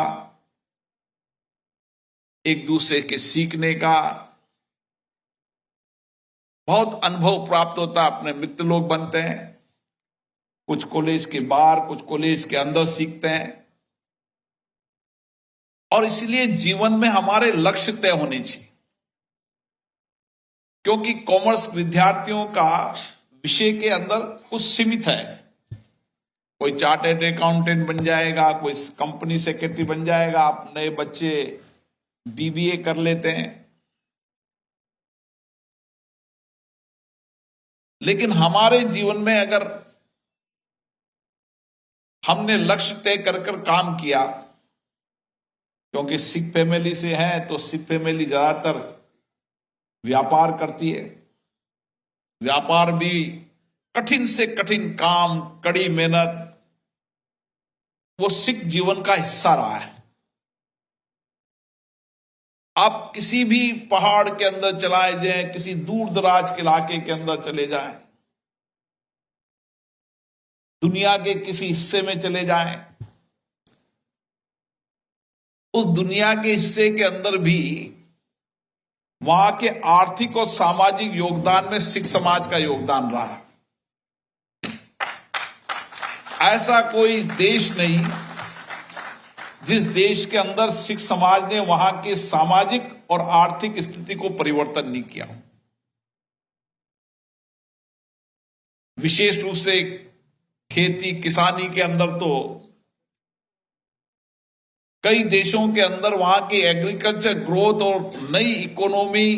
एक दूसरे के सीखने का बहुत अनुभव प्राप्त होता है, अपने मित्र लोग बनते हैं, कुछ कॉलेज के बाहर कुछ कॉलेज के अंदर सीखते हैं। और इसलिए जीवन में हमारे लक्ष्य तय होने चाहिए, क्योंकि कॉमर्स विद्यार्थियों का विषय के अंदर कुछ सीमित है। कोई चार्टर्ड अकाउंटेंट बन जाएगा, कोई कंपनी सेक्रेटरी बन जाएगा, आप नए बच्चे बीबीए कर लेते हैं। लेकिन हमारे जीवन में अगर हमने लक्ष्य तय कर काम किया, क्योंकि सिख फैमिली से हैं तो सिख फैमिली ज्यादातर व्यापार करती है। व्यापार भी कठिन से कठिन काम, कड़ी मेहनत, वो सिख जीवन का हिस्सा रहा है। आप किसी भी पहाड़ के अंदर चलाए जाएं, किसी दूर दराज के इलाके के अंदर चले जाएं, दुनिया के किसी हिस्से में चले जाएं, उस दुनिया के हिस्से के अंदर भी वहां के आर्थिक और सामाजिक योगदान में सिख समाज का योगदान रहा है। ऐसा कोई देश नहीं जिस देश के अंदर सिख समाज ने वहां की सामाजिक और आर्थिक स्थिति को परिवर्तन नहीं किया। विशेष रूप से खेती किसानी के अंदर तो कई देशों के अंदर वहां की एग्रीकल्चर ग्रोथ और नई इकोनॉमी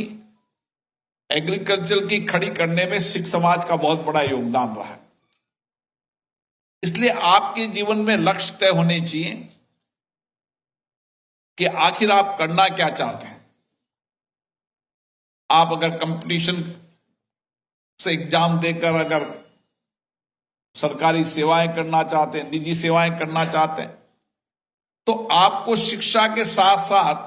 एग्रीकल्चर की खड़ी करने में सिख समाज का बहुत बड़ा योगदान रहा है। इसलिए आपके जीवन में लक्ष्य तय होने चाहिए कि आखिर आप करना क्या चाहते हैं। आप अगर कंपटीशन से एग्जाम देकर अगर सरकारी सेवाएं करना चाहते हैं, निजी सेवाएं करना चाहते हैं, तो आपको शिक्षा के साथ साथ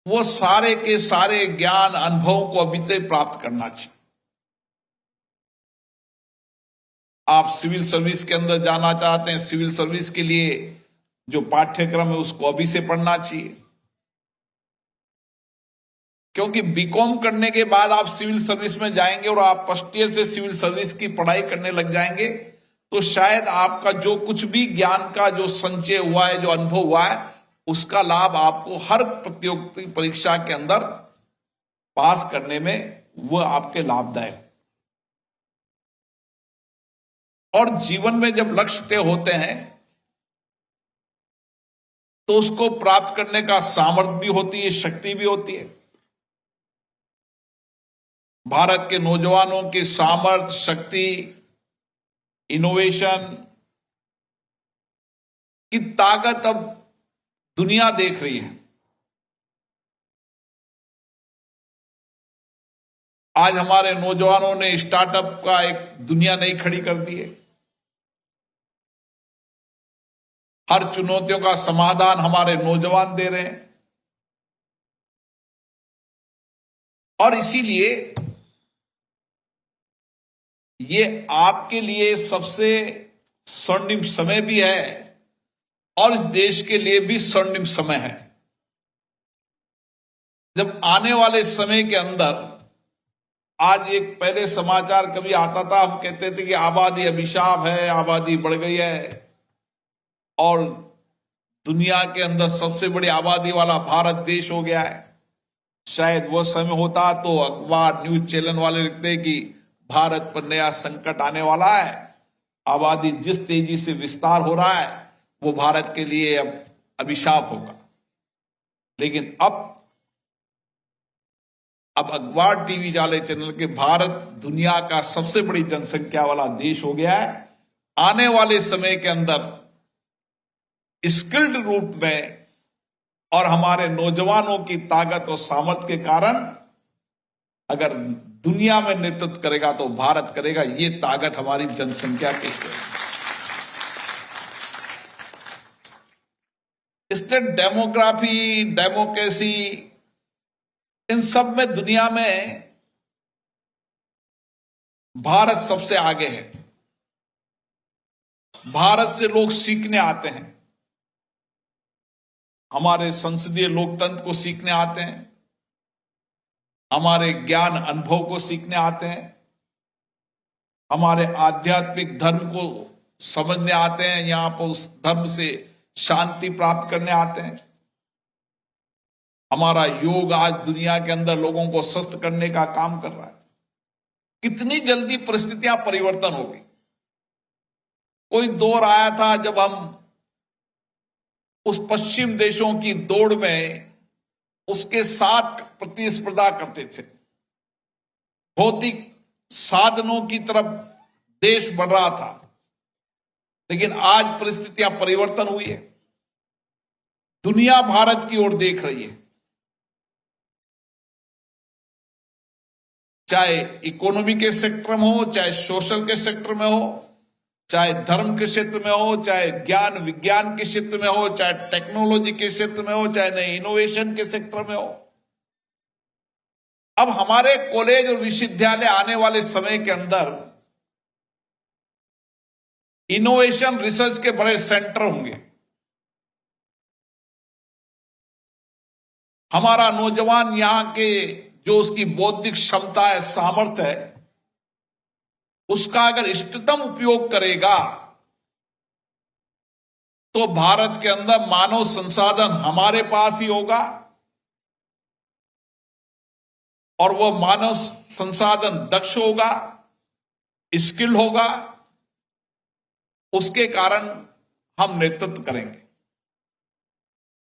वो सारे के सारे ज्ञान अनुभवों को अभी से प्राप्त करना चाहिए। आप सिविल सर्विस के अंदर जाना चाहते हैं, सिविल सर्विस के लिए जो पाठ्यक्रम है उसको अभी से पढ़ना चाहिए, क्योंकि बीकॉम करने के बाद आप सिविल सर्विस में जाएंगे और आप फर्स्ट ईयर से सिविल सर्विस की पढ़ाई करने लग जाएंगे, तो शायद आपका जो कुछ भी ज्ञान का जो संचय हुआ है, जो अनुभव हुआ है, उसका लाभ आपको हर प्रतियोगिता परीक्षा के अंदर पास करने में वह आपके लाभदायक। और जीवन में जब लक्ष्य तय होते हैं तो उसको प्राप्त करने का सामर्थ्य भी होती है, शक्ति भी होती है। भारत के नौजवानों की सामर्थ्य, शक्ति, इनोवेशन की ताकत अब दुनिया देख रही है। आज हमारे नौजवानों ने स्टार्टअप का एक दुनिया नई खड़ी कर दी है। हर चुनौतियों का समाधान हमारे नौजवान दे रहे हैं। और इसीलिए ये आपके लिए सबसे स्वर्णिम समय भी है और इस देश के लिए भी स्वर्णिम समय है। जब आने वाले समय के अंदर, आज एक पहले समाचार कभी आता था, हम कहते थे कि आबादी अभिशाप है, आबादी बढ़ गई है और दुनिया के अंदर सबसे बड़ी आबादी वाला भारत देश हो गया है। शायद वो समय होता तो अखबार न्यूज चैनल वाले लिखते कि भारत पर नया संकट आने वाला है, आबादी जिस तेजी से विस्तार हो रहा है वो भारत के लिए अब अभिशाप होगा। लेकिन अब अखबार टीवी वाले चैनल के भारत दुनिया का सबसे बड़ी जनसंख्या वाला देश हो गया है। आने वाले समय के अंदर स्किल्ड रूप में और हमारे नौजवानों की ताकत और सामर्थ्य के कारण अगर दुनिया में नेतृत्व करेगा तो भारत करेगा। ये ताकत हमारी जनसंख्या की है। इसलिए डेमोग्राफी, डेमोक्रेसी, इन सब में दुनिया में भारत सबसे आगे है। भारत से लोग सीखने आते हैं, हमारे संसदीय लोकतंत्र को सीखने आते हैं, हमारे ज्ञान अनुभव को सीखने आते हैं, हमारे आध्यात्मिक धर्म को समझने आते हैं, यहां पर उस धर्म से शांति प्राप्त करने आते हैं। हमारा योग आज दुनिया के अंदर लोगों को स्वस्थ करने का काम कर रहा है। कितनी जल्दी परिस्थितियां परिवर्तन हो गई। कोई दौर आया था जब हम उस पश्चिम देशों की दौड़ में उसके साथ प्रतिस्पर्धा करते थे। भौतिक साधनों की तरफ देश बढ़ रहा था, लेकिन आज परिस्थितियां परिवर्तन हुई है। दुनिया भारत की ओर देख रही है, चाहे इकोनॉमी के सेक्टर में हो, चाहे सोशल के सेक्टर में हो, चाहे धर्म के क्षेत्र में हो, चाहे ज्ञान विज्ञान के क्षेत्र में हो, चाहे टेक्नोलॉजी के क्षेत्र में हो, चाहे नए इनोवेशन के सेक्टर में हो। अब हमारे कॉलेज और विश्वविद्यालय आने वाले समय के अंदर इनोवेशन रिसर्च के बड़े सेंटर होंगे। हमारा नौजवान यहां के जो उसकी बौद्धिक क्षमता है, सामर्थ्य है, उसका अगर इष्टतम उपयोग करेगा तो भारत के अंदर मानव संसाधन हमारे पास ही होगा और वह मानव संसाधन दक्ष होगा, स्किल्ड होगा। उसके कारण हम नेतृत्व करेंगे।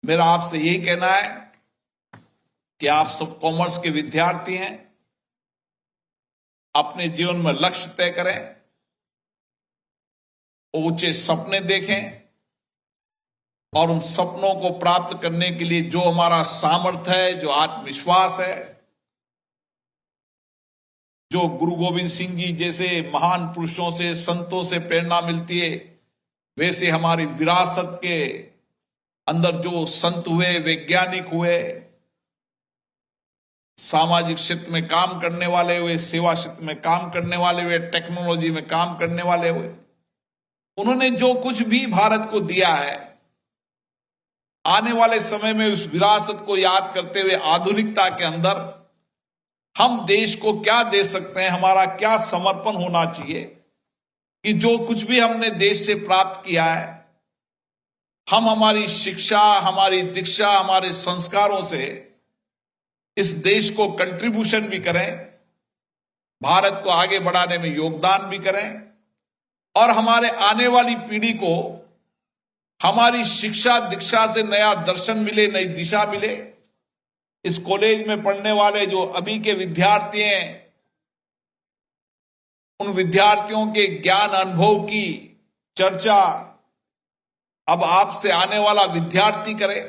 मेरा आपसे यही कहना है कि आप सब कॉमर्स के विद्यार्थी हैं, अपने जीवन में लक्ष्य तय करें, ऊंचे सपने देखें और उन सपनों को प्राप्त करने के लिए जो हमारा सामर्थ्य है, जो आत्मविश्वास है, जो गुरु गोविंद सिंह जी जैसे महान पुरुषों से, संतों से प्रेरणा मिलती है, वैसे हमारी विरासत के अंदर जो संत हुए, वैज्ञानिक हुए, सामाजिक क्षेत्र में काम करने वाले हुए, सेवा क्षेत्र में काम करने वाले हुए, टेक्नोलॉजी में काम करने वाले हुए, उन्होंने जो कुछ भी भारत को दिया है, आने वाले समय में उस विरासत को याद करते हुए आधुनिकता के अंदर हम देश को क्या दे सकते हैं, हमारा क्या समर्पण होना चाहिए कि जो कुछ भी हमने देश से प्राप्त किया है, हम हमारी शिक्षा, हमारी दीक्षा, हमारे संस्कारों से इस देश को कंट्रीब्यूशन भी करें, भारत को आगे बढ़ाने में योगदान भी करें और हमारे आने वाली पीढ़ी को हमारी शिक्षा दीक्षा से नया दर्शन मिले, नई दिशा मिले। इस कॉलेज में पढ़ने वाले जो अभी के विद्यार्थी हैं, उन विद्यार्थियों के ज्ञान अनुभव की चर्चा अब आपसे आने वाला विद्यार्थी करे।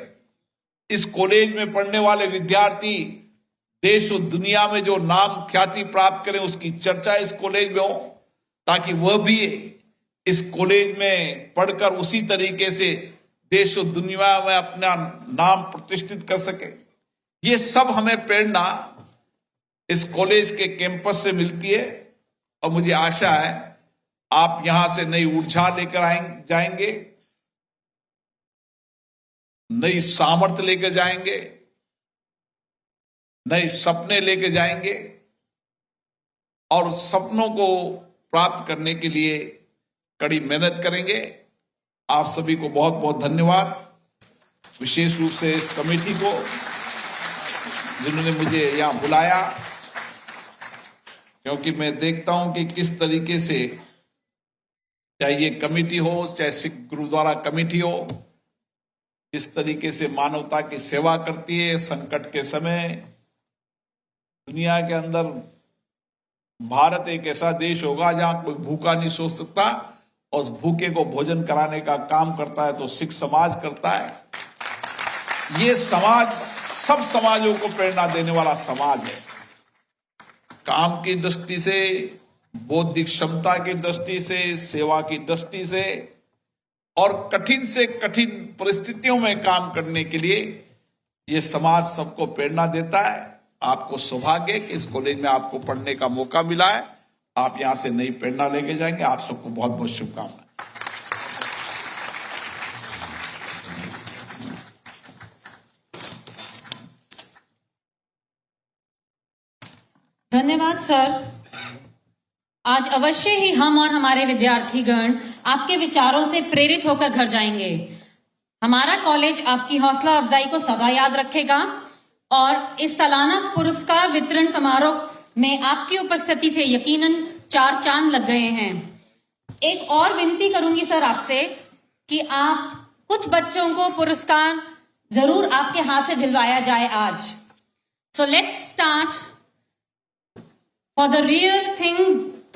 इस कॉलेज में पढ़ने वाले विद्यार्थी देश और दुनिया में जो नाम ख्याति प्राप्त करें, उसकी चर्चा इस कॉलेज में हो, ताकि वह भी इस कॉलेज में पढ़कर उसी तरीके से देश और दुनिया में अपना नाम प्रतिष्ठित कर सके। ये सब हमें प्रेरणा इस कॉलेज के कैंपस से मिलती है और मुझे आशा है आप यहां से नई ऊर्जा लेकर जाएंगे, नई सामर्थ्य लेकर जाएंगे, नए सपने लेकर जाएंगे और सपनों को प्राप्त करने के लिए कड़ी मेहनत करेंगे। आप सभी को बहुत बहुत धन्यवाद, विशेष रूप से इस कमेटी को जिन्होंने मुझे यहां बुलाया, क्योंकि मैं देखता हूं कि किस तरीके से, चाहे ये कमेटी हो, चाहे सिख गुरुद्वारा कमेटी हो, किस तरीके से मानवता की सेवा करती है। संकट के समय दुनिया के अंदर भारत एक ऐसा देश होगा जहां कोई भूखा नहीं सो सकता और उस भूखे को भोजन कराने का काम करता है तो सिख समाज करता है। ये समाज सब समाजों को प्रेरणा देने वाला समाज है। काम की दृष्टि से, बौद्धिक क्षमता की दृष्टि से, सेवा की दृष्टि से और कठिन से कठिन परिस्थितियों में काम करने के लिए ये समाज सबको प्रेरणा देता है। आपको सौभाग्य कि इस कॉलेज में आपको पढ़ने का मौका मिला है। आप यहां से नई प्रेरणा लेके जाएंगे। आप सबको बहुत बहुत शुभकामनाएं। धन्यवाद सर। आज अवश्य ही हम और हमारे विद्यार्थीगण आपके विचारों से प्रेरित होकर घर जाएंगे। हमारा कॉलेज आपकी हौसला अफजाई को सदा याद रखेगा और इस सालाना पुरस्कार वितरण समारोह में आपकी उपस्थिति से यकीनन 4 चांद लग गए हैं। एक और विनती करूंगी सर आपसे कि आप कुछ बच्चों को पुरस्कार जरूर आपके हाथ से दिलवाया जाए आज। So let's start for the real thing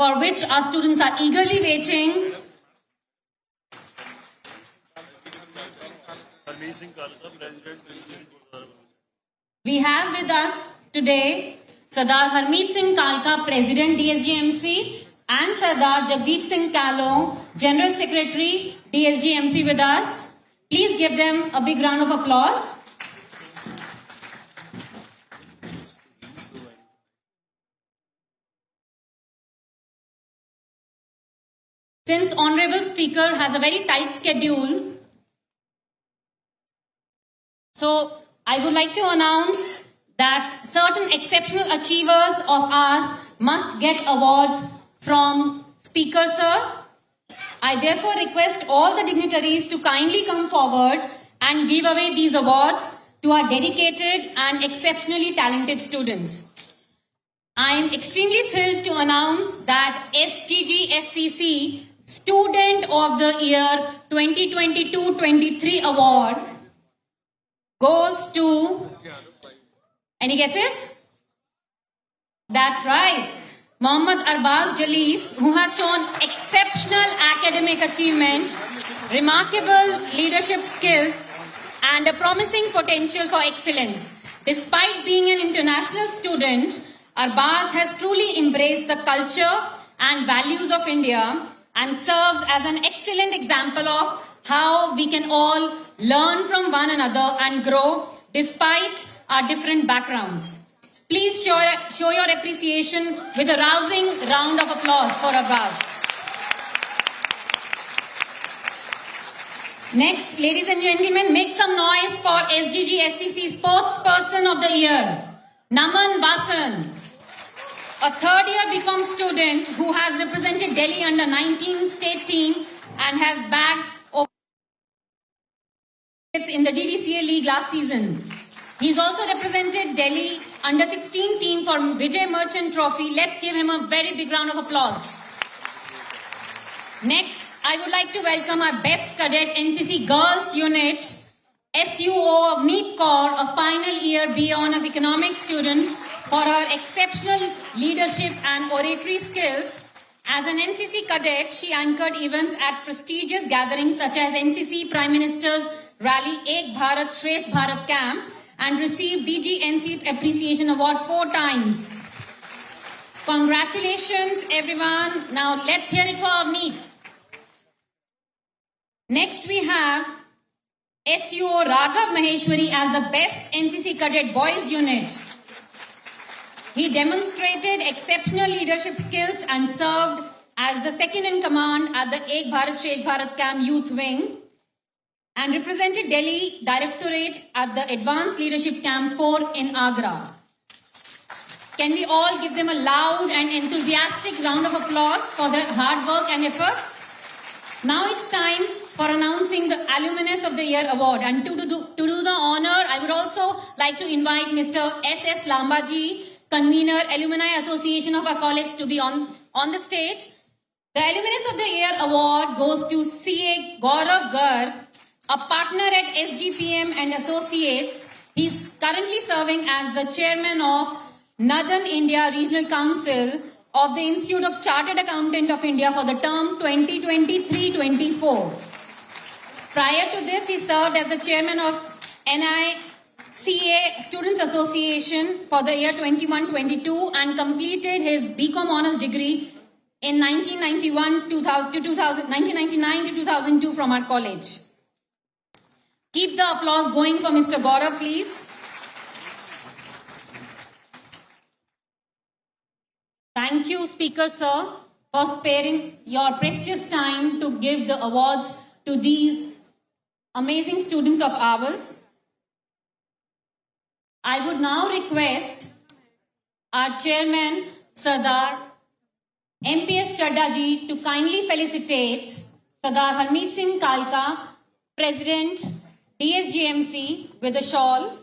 for which our students are eagerly waiting. We have with us today Sardar Harmeet Singh Kalka, President DSGMC, and Sardar Jagdeep Singh Kalong, General Secretary DSGMC with us. Please give them a big round of applause. Since Honorable Speaker has a very tight schedule, so I would like to announce that certain exceptional achievers of ours must get awards from Speaker Sir. I therefore request all the dignitaries to kindly come forward and give away these awards to our dedicated and exceptionally talented students. I am extremely thrilled to announce that SGGSCC Student of the Year 2022-23 award goes to, any guesses? That's right, Mohammad Arbaz Jalis, who has shown exceptional academic achievement, remarkable leadership skills, and a promising potential for excellence. Despite being an international student, Arbaz has truly embraced the culture and values of India and serves as an excellent example of how we can all learn from one another and grow despite our different backgrounds. Please show your appreciation with a rousing round of applause for Arbaz. Next, ladies and gentlemen, make some noise for SGGSCC Sports Person of the Year, Naman Vasan, a third-year BCom student who has represented Delhi under 19 state team and has bagged in the DDCA League last season. He's also represented Delhi under 16 team for Vijay Merchant Trophy. Let's give him a very big round of applause. Next, I would like to welcome our best cadet NCC Girls Unit, SUO of Neet Kaur, a final year BA Honours Economics student, for her exceptional leadership and oratory skills. As an NCC cadet, she anchored events at prestigious gatherings such as NCC Prime Minister's Rally Ek Bharat Shresth Bharat Camp and received DGNC Appreciation Award 4 times. Congratulations, everyone. Now let's hear it for Avneet. Next we have SUO Raghav Maheshwari as the best NCC cadet boys unit. He demonstrated exceptional leadership skills and served as the second in command at the Ek Bharat Shresth Bharat Camp Youth Wing and represented Delhi Directorate at the Advanced Leadership Camp 4 in Agra. Can we all give them a loud and enthusiastic round of applause for their hard work and efforts? Now it's time for announcing the Alumnus of the Year award, and to do the honor, I would also like to invite Mr. S.S. Lambaji, Convener, Alumni Association of our college, to be on the stage. The Alumnus of the Year award goes to C.A. Gaurav Garg, a partner at SGPM and Associates. He's currently serving as the chairman of Northern India Regional Council of the Institute of Chartered Accountant of India for the term 2023-24. Prior to this, he served as the chairman of NICA Students Association for the year 21-22 and completed his BCom Honours degree in 1999 to 2002 from our college. Keep the applause going for Mr. Gaurav, please. Thank you, Speaker Sir, for sparing your precious time to give the awards to these amazing students of ours. I would now request our Chairman, Sardar MPS Chadda ji, to kindly felicitate Sardar Harmeet Singh Kalka, President, DSGMC, with a shawl.